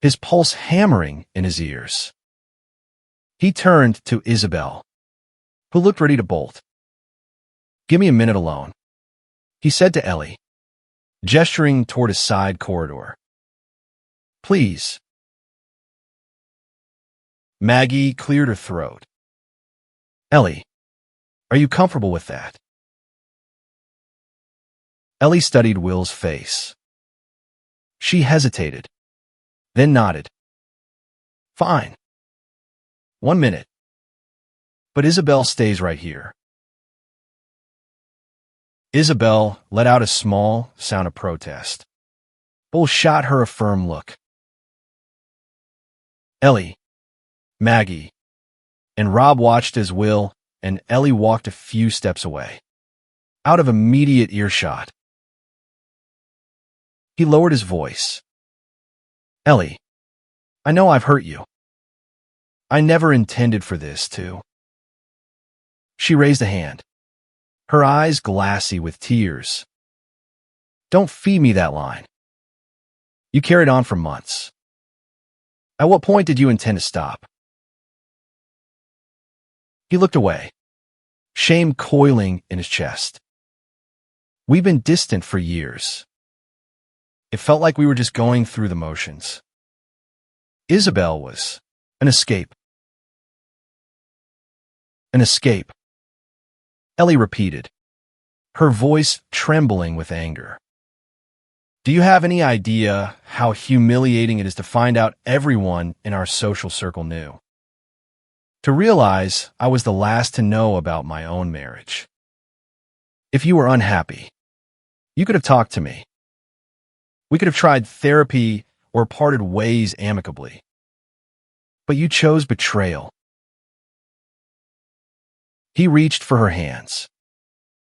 his pulse hammering in his ears. He turned to Isabel, who looked ready to bolt. Give me a minute alone, he said to Ellie, gesturing toward a side corridor. Please. Maggie cleared her throat. Ellie, are you comfortable with that? Ellie studied Will's face. She hesitated, then nodded. Fine. 1 minute. But Isabel stays right here. Isabel let out a small sound of protest. Bull shot her a firm look. Ellie, Maggie, and Rob watched as Will and Ellie walked a few steps away, out of immediate earshot. He lowered his voice. Ellie, I know I've hurt you. I never intended for this to. She raised a hand, her eyes glassy with tears. Don't feed me that line. You carried on for months. At what point did you intend to stop? He looked away, shame coiling in his chest. We've been distant for years. It felt like we were just going through the motions. Isabel was an escape. An escape. Ellie repeated, her voice trembling with anger. Do you have any idea how humiliating it is to find out everyone in our social circle knew? To realize I was the last to know about my own marriage. If you were unhappy, you could have talked to me. We could have tried therapy or parted ways amicably. But you chose betrayal. He reached for her hands,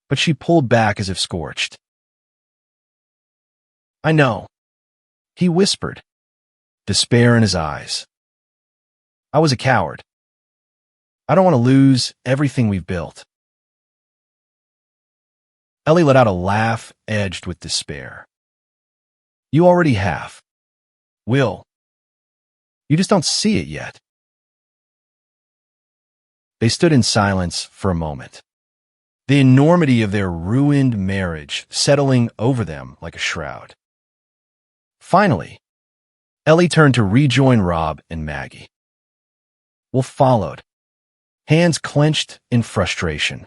but she pulled back as if scorched. I know, he whispered, despair in his eyes. I was a coward. I don't want to lose everything we've built. Ellie let out a laugh edged with despair. You already have. Will. You just don't see it yet. They stood in silence for a moment, the enormity of their ruined marriage settling over them like a shroud. Finally, Ellie turned to rejoin Rob and Maggie. Will followed, hands clenched in frustration.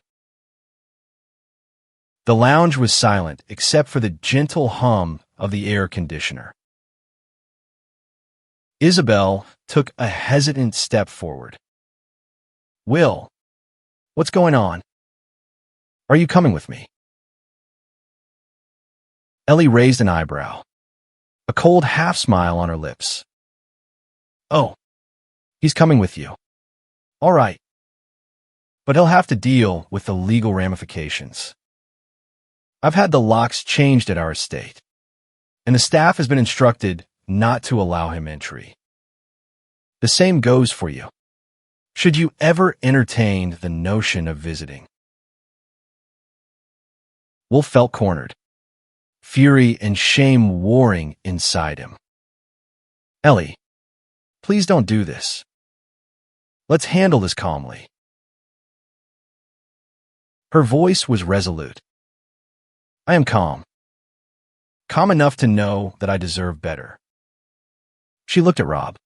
The lounge was silent except for the gentle hum of the air conditioner. Isabel took a hesitant step forward. Will, what's going on? Are you coming with me? Ellie raised an eyebrow, a cold half-smile on her lips. Oh, he's coming with you. All right. but he'll have to deal with the legal ramifications. I've had the locks changed at our estate, and the staff has been instructed not to allow him entry. The same goes for you, should you ever entertain the notion of visiting. Wolf felt cornered, fury and shame warring inside him. Ellie, please don't do this. Let's handle this calmly. Her voice was resolute. I am calm. Calm enough to know that I deserve better. She looked at Rob.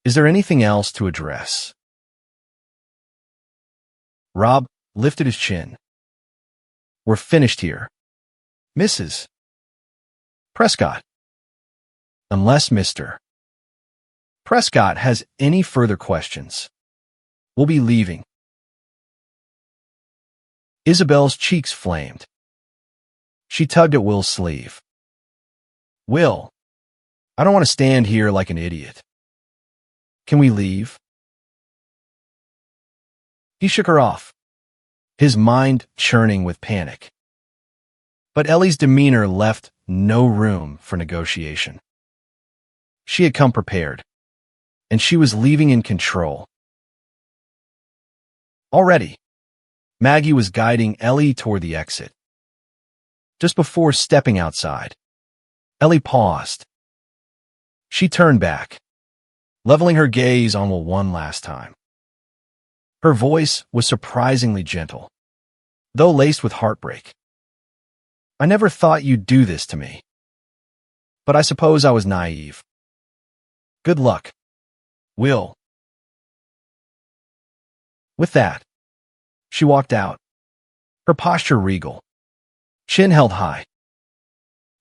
Is there anything else to address? Rob lifted his chin. We're finished here. Mrs. Prescott. Unless Mr. Prescott has any further questions, we'll be leaving. Isabel's cheeks flamed. She tugged at Will's sleeve. Will, I don't want to stand here like an idiot. Can we leave? He shook her off, his mind churning with panic. But Ellie's demeanor left no room for negotiation. She had come prepared, and she was leaving in control. Already, Maggie was guiding Ellie toward the exit. Just before stepping outside, Ellie paused. She turned back, leveling her gaze on Will one last time. Her voice was surprisingly gentle, though laced with heartbreak. I never thought you'd do this to me, but I suppose I was naive. Good luck, Will. With that, she walked out, her posture regal, chin held high.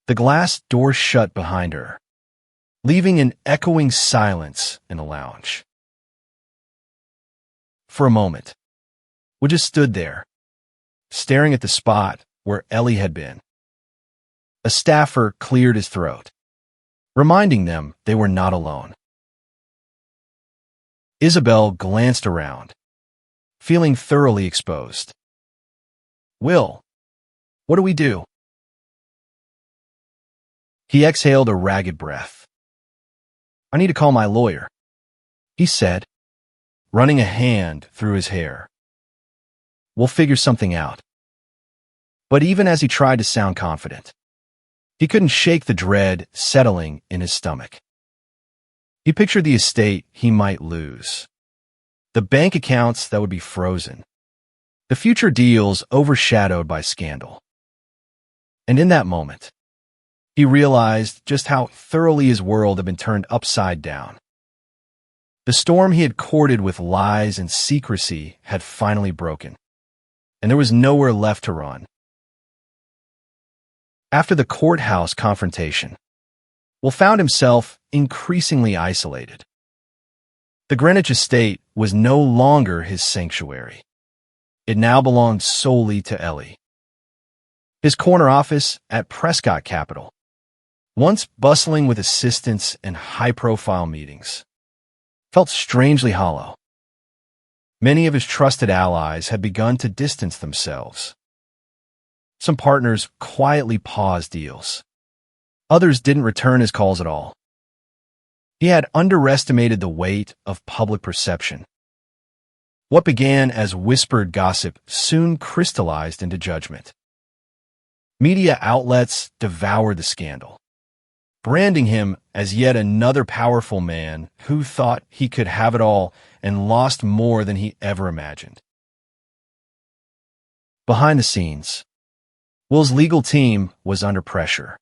The glass door shut behind her, leaving an echoing silence in the lounge. For a moment, Will just stood there, staring at the spot where Ellie had been. A staffer cleared his throat, reminding them they were not alone. Isabel glanced around, feeling thoroughly exposed. Will, what do we do? He exhaled a ragged breath. I need to call my lawyer, he said, running a hand through his hair. We'll figure something out. But even as he tried to sound confident, he couldn't shake the dread settling in his stomach. He pictured the estate he might lose, the bank accounts that would be frozen, the future deals overshadowed by scandal. And in that moment, he realized just how thoroughly his world had been turned upside down. The storm he had courted with lies and secrecy had finally broken, and there was nowhere left to run. After the courthouse confrontation, Will found himself increasingly isolated. The Greenwich estate was no longer his sanctuary. It now belonged solely to Ellie. His corner office at Prescott Capital, once bustling with assistants and high-profile meetings, felt strangely hollow. Many of his trusted allies had begun to distance themselves. Some partners quietly paused deals. Others didn't return his calls at all. He had underestimated the weight of public perception. What began as whispered gossip soon crystallized into judgment. Media outlets devoured the scandal, branding him as yet another powerful man who thought he could have it all and lost more than he ever imagined. Behind the scenes, Will's legal team was under pressure.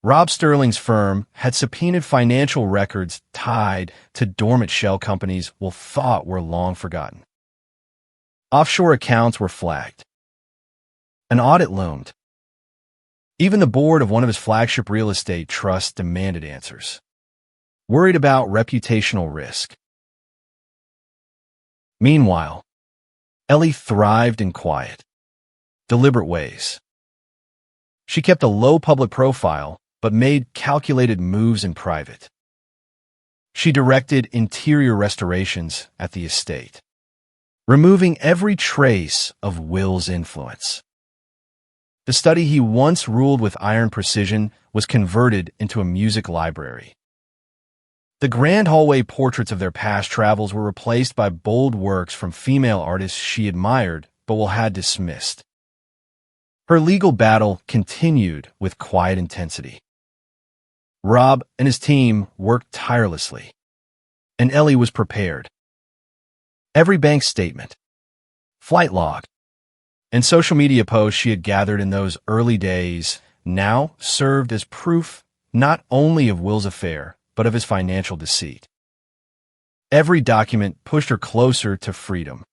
Rob Sterling's firm had subpoenaed financial records tied to dormant shell companies Will thought were long forgotten. Offshore accounts were flagged. An audit loomed. Even the board of one of his flagship real estate trusts demanded answers, worried about reputational risk. Meanwhile, Ellie thrived in quiet, deliberate ways. She kept a low public profile, but made calculated moves in private. She directed interior restorations at the estate, removing every trace of Will's influence. The study he once ruled with iron precision was converted into a music library. The grand hallway portraits of their past travels were replaced by bold works from female artists she admired but had dismissed. Her legal battle continued with quiet intensity. Rob and his team worked tirelessly, and Ellie was prepared. Every bank statement, flight log, and social media posts she had gathered in those early days now served as proof not only of Will's affair, but of his financial deceit. Every document pushed her closer to freedom.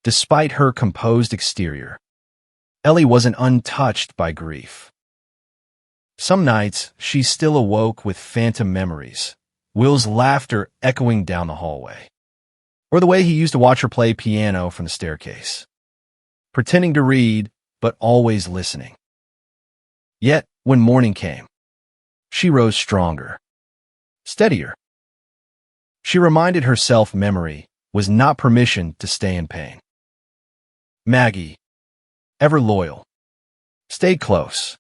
Despite her composed exterior, Ellie wasn't untouched by grief. Some nights, she still awoke with phantom memories, Will's laughter echoing down the hallway, or the way he used to watch her play piano from the staircase, pretending to read, but always listening. Yet, when morning came, she rose stronger, steadier. She reminded herself memory was not permission to stay in pain. Maggie, ever loyal, stayed close.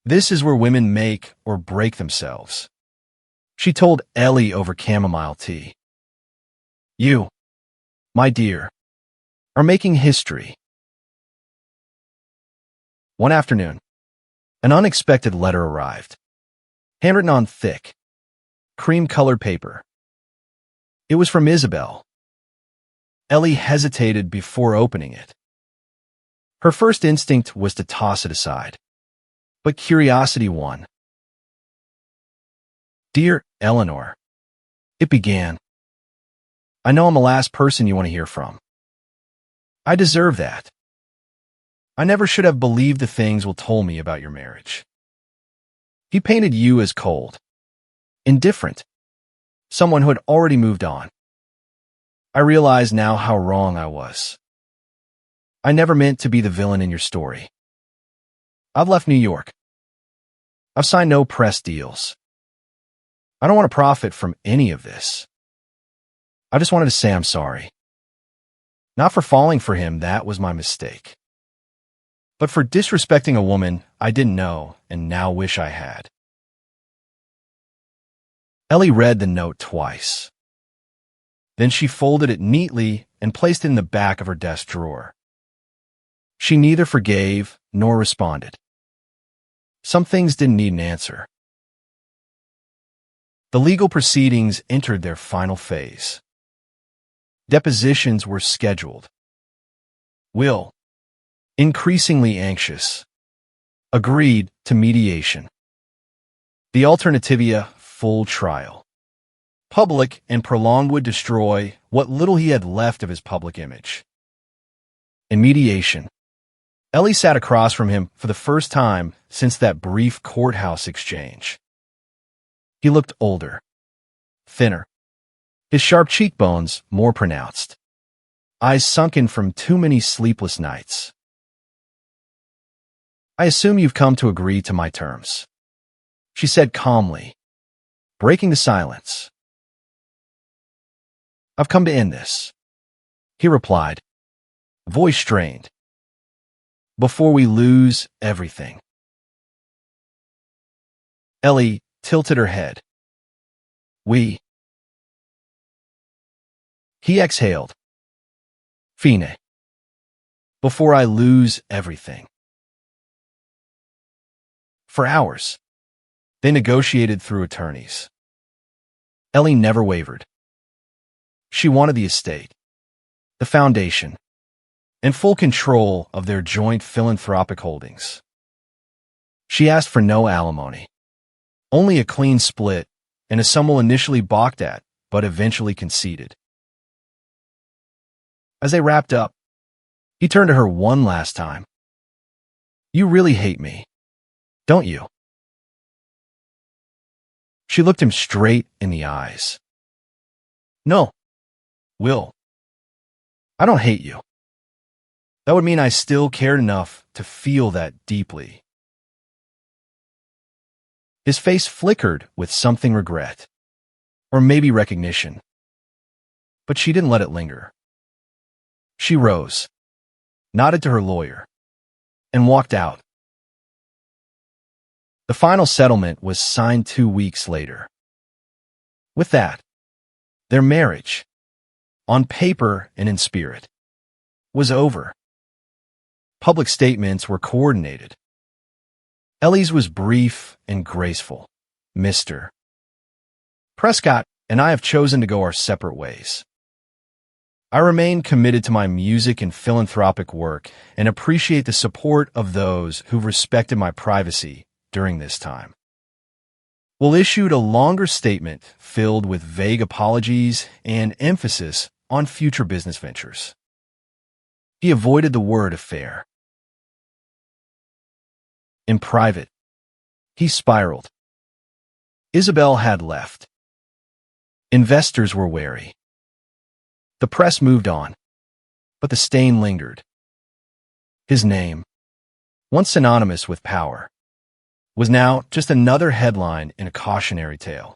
This is where women make or break themselves, she told Ellie over chamomile tea. You, my dear, are making history. One afternoon, an unexpected letter arrived, handwritten on thick, cream-colored paper. It was from Isabel. Ellie hesitated before opening it. Her first instinct was to toss it aside, but curiosity won. Dear Eleanor, it began. I know I'm the last person you want to hear from. I deserve that. I never should have believed the things Will told me about your marriage. He painted you as cold, indifferent, someone who had already moved on. I realize now how wrong I was. I never meant to be the villain in your story. I've left New York. I've signed no press deals. I don't want to profit from any of this. I just wanted to say I'm sorry. Not for falling for him, that was my mistake. But for disrespecting a woman I didn't know and now wish I had. Ellie read the note twice. Then she folded it neatly and placed it in the back of her desk drawer. She neither forgave nor responded. Some things didn't need an answer. The legal proceedings entered their final phase. Depositions were scheduled. Will, increasingly anxious, agreed to mediation. The alternativa, full trial. Public and prolonged would destroy what little he had left of his public image. In mediation, Ellie sat across from him for the first time since that brief courthouse exchange. He looked older, thinner, his sharp cheekbones more pronounced, eyes sunken from too many sleepless nights. I assume you've come to agree to my terms, she said calmly, breaking the silence. I've come to end this, he replied, voice strained. Before we lose everything. Ellie tilted her head. We. He exhaled. Fine. Before I lose everything. For hours, they negotiated through attorneys. Ellie never wavered. She wanted the estate, the foundation, and full control of their joint philanthropic holdings. She asked for no alimony, only a clean split, and a sum Will initially balked at, but eventually conceded. As they wrapped up, he turned to her one last time. You really hate me, don't you? She looked him straight in the eyes. No, Will. I don't hate you. That would mean I still cared enough to feel that deeply. His face flickered with something regret, or maybe recognition. But she didn't let it linger. She rose, nodded to her lawyer, and walked out. The final settlement was signed 2 weeks later. With that, their marriage, on paper and in spirit, was over. Public statements were coordinated. Ellie's was brief and graceful. Mr. Prescott and I have chosen to go our separate ways. I remain committed to my music and philanthropic work and appreciate the support of those who've respected my privacy during this time. Will issued a longer statement filled with vague apologies and emphasis on future business ventures. He avoided the word affair. In private, he spiraled. Isabel had left. Investors were wary. The press moved on, but the stain lingered. His name, once synonymous with power, was now just another headline in a cautionary tale.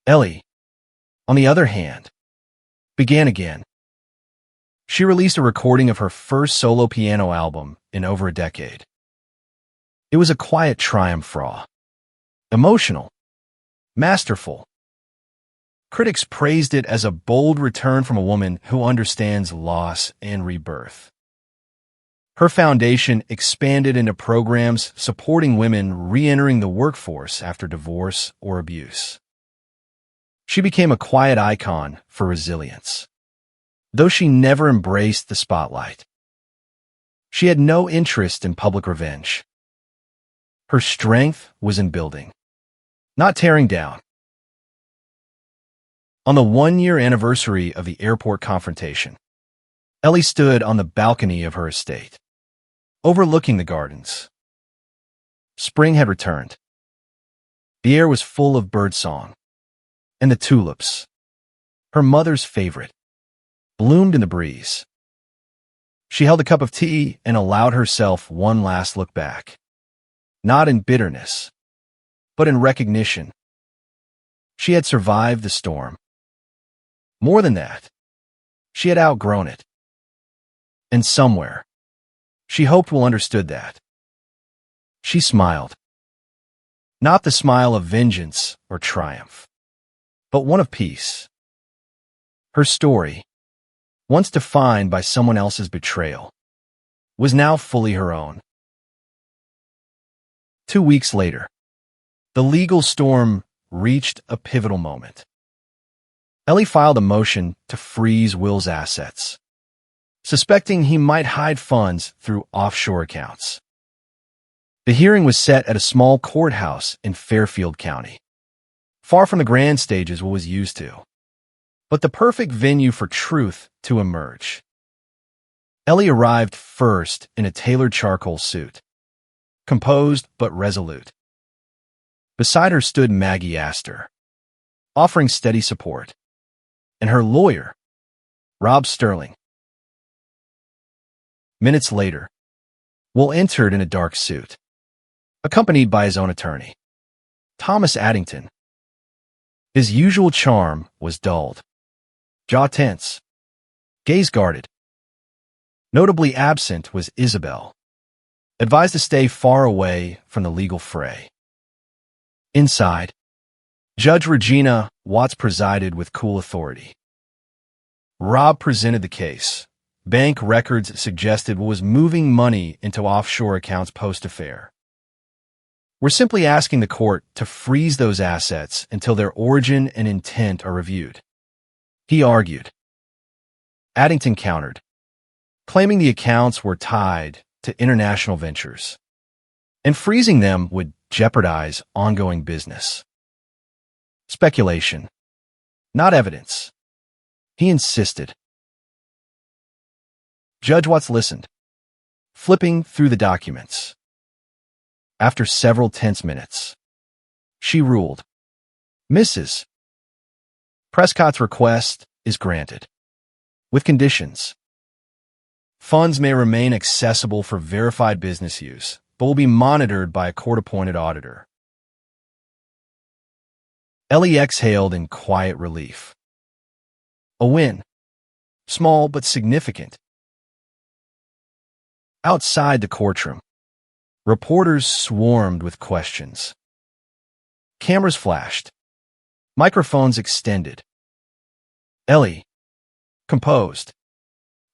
Ellie, on the other hand, began again. She released a recording of her first solo piano album in over a decade. It was a quiet triumph raw, emotional, masterful. Critics praised it as a bold return from a woman who understands loss and rebirth. Her foundation expanded into programs supporting women re-entering the workforce after divorce or abuse. She became a quiet icon for resilience, though she never embraced the spotlight. She had no interest in public revenge. Her strength was in building, not tearing down. On the 1-year anniversary of the airport confrontation, Ellie stood on the balcony of her estate, overlooking the gardens. Spring had returned. The air was full of birdsong, and the tulips, her mother's favorite, bloomed in the breeze. She held a cup of tea and allowed herself one last look back, not in bitterness, but in recognition. She had survived the storm. More than that, she had outgrown it. And somewhere, she hoped Will understood that. She smiled. Not the smile of vengeance or triumph, but one of peace. Her story, once defined by someone else's betrayal, was now fully her own. 2 weeks later, the legal storm reached a pivotal moment. Ellie filed a motion to freeze Will's assets, suspecting he might hide funds through offshore accounts. The hearing was set at a small courthouse in Fairfield County, far from the grand stages Will was used to, but the perfect venue for truth to emerge. Ellie arrived first in a tailored charcoal suit, composed but resolute. Beside her stood Maggie Astor, offering steady support, and her lawyer, Rob Sterling. Minutes later, Will entered in a dark suit, accompanied by his own attorney, Thomas Addington. His usual charm was dulled, jaw tense, gaze guarded. Notably absent was Isabel, advised to stay far away from the legal fray. Inside, Judge Regina Watts presided with cool authority. Rob presented the case. Bank records suggested Will was moving money into offshore accounts post-affair. We're simply asking the court to freeze those assets until their origin and intent are reviewed, he argued. Addington countered, claiming the accounts were tied to international ventures, and freezing them would jeopardize ongoing business. Speculation, not evidence, he insisted. Judge Watts listened, flipping through the documents. After several tense minutes, she ruled, Mrs. Prescott's request is granted, with conditions. Funds may remain accessible for verified business use, but will be monitored by a court-appointed auditor. Ellie exhaled in quiet relief. A win, small but significant. Outside the courtroom, reporters swarmed with questions. Cameras flashed, microphones extended. Ellie, composed,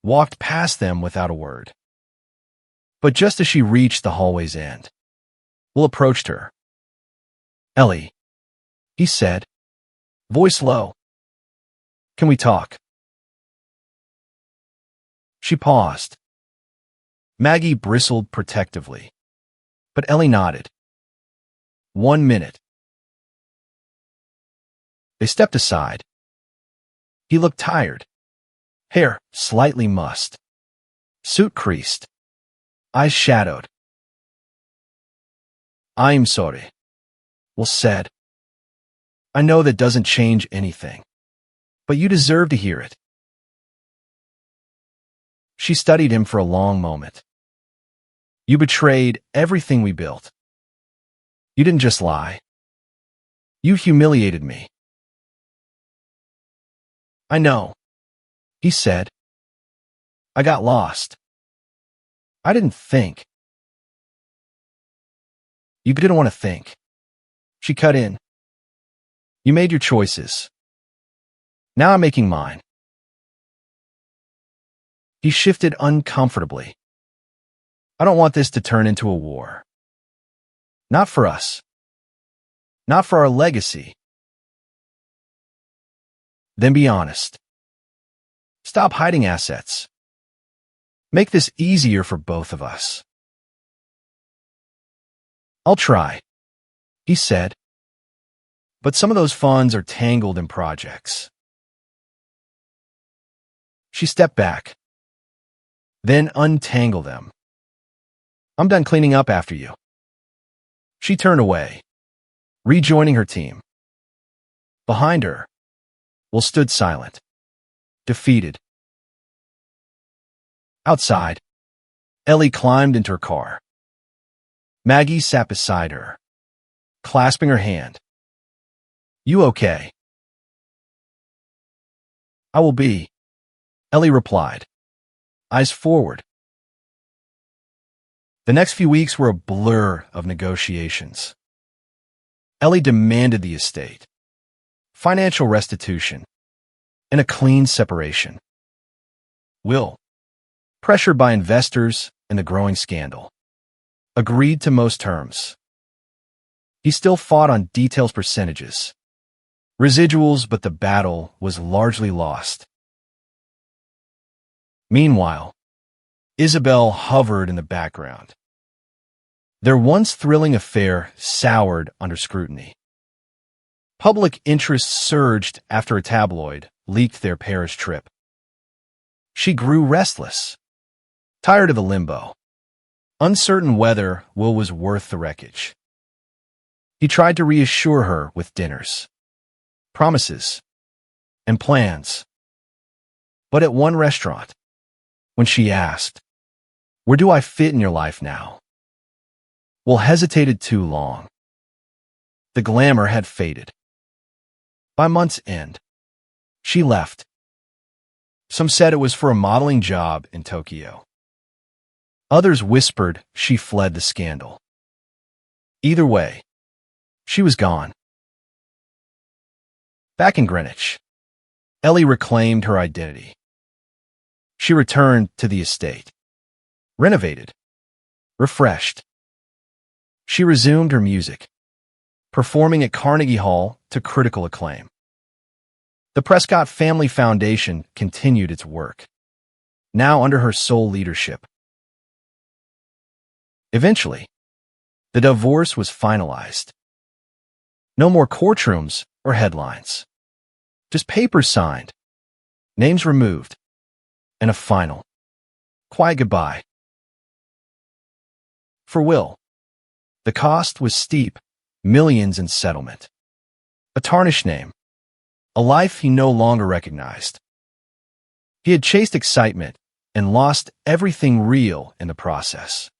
walked past them without a word. But just as she reached the hallway's end, Will approached her. "Ellie," he said, voice low. "Can we talk?" She paused. Maggie bristled protectively, but Ellie nodded. 1 minute. They stepped aside. He looked tired. Hair slightly mussed. Suit creased. Eyes shadowed. "I'm sorry," Will said. "I know that doesn't change anything, but you deserve to hear it." She studied him for a long moment. "You betrayed everything we built. You didn't just lie. You humiliated me." "I know," he said. "I got lost. I didn't think." "You didn't want to think." She cut in. "You made your choices. Now I'm making mine." He shifted uncomfortably. "I don't want this to turn into a war. Not for us. Not for our legacy." "Then be honest. Stop hiding assets. Make this easier for both of us." "I'll try," he said. "But some of those funds are tangled in projects." She stepped back. "Then untangle them. I'm done cleaning up after you." She turned away, rejoining her team. Behind her, Will stood silent, defeated. Outside, Ellie climbed into her car. Maggie sat beside her, clasping her hand. "You okay?" "I will be," Ellie replied, eyes forward. The next few weeks were a blur of negotiations. Ellie demanded the estate, financial restitution, and a clean separation. Will, pressured by investors and the growing scandal, agreed to most terms. He still fought on details, percentages, residuals, but the battle was largely lost. Meanwhile, Isabel hovered in the background. Their once thrilling affair soured under scrutiny. Public interest surged after a tabloid leaked their Paris trip. She grew restless, tired of the limbo, uncertain whether Will was worth the wreckage. He tried to reassure her with dinners, promises, and plans. But at one restaurant, when she asked, "Where do I fit in your life now?" Will hesitated too long. The glamour had faded. By month's end, she left. Some said it was for a modeling job in Tokyo. Others whispered she fled the scandal. Either way, she was gone. Back in Greenwich, Ellie reclaimed her identity. She returned to the estate, renovated, refreshed. She resumed her music, performing at Carnegie Hall to critical acclaim. The Prescott Family Foundation continued its work, now under her sole leadership. Eventually, the divorce was finalized. No more courtrooms or headlines. Just papers signed, names removed, and a final, quiet goodbye. For Will, the cost was steep, millions in settlement. A tarnished name, a life he no longer recognized. He had chased excitement and lost everything real in the process.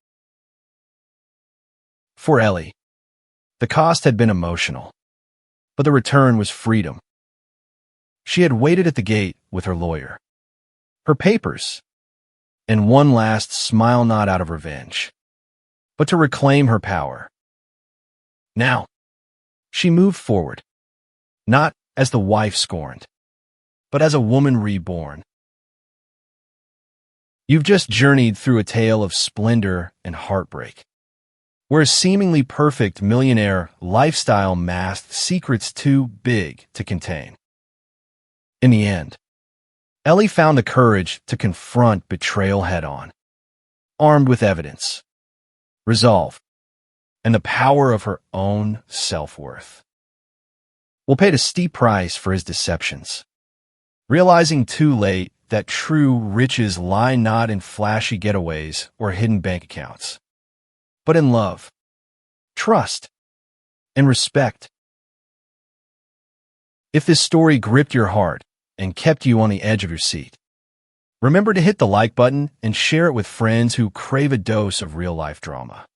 For Ellie, the cost had been emotional, but the return was freedom. She had waited at the gate with her lawyer, her papers, and one last smile not out of revenge, but to reclaim her power. Now, she moved forward, not as the wife scorned, but as a woman reborn. You've just journeyed through a tale of splendor and heartbreak, where a seemingly perfect millionaire lifestyle masked secrets too big to contain. In the end, Ellie found the courage to confront betrayal head-on, armed with evidence, resolve, and the power of her own self-worth. Will paid a steep price for his deceptions, realizing too late that true riches lie not in flashy getaways or hidden bank accounts, but in love, trust, and respect. If this story gripped your heart and kept you on the edge of your seat, remember to hit the like button and share it with friends who crave a dose of real-life drama.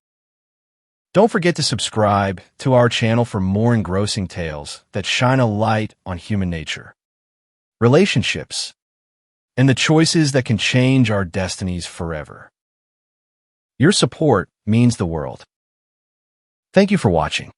Don't forget to subscribe to our channel for more engrossing tales that shine a light on human nature, relationships, and the choices that can change our destinies forever. Your support means the world. Thank you for watching.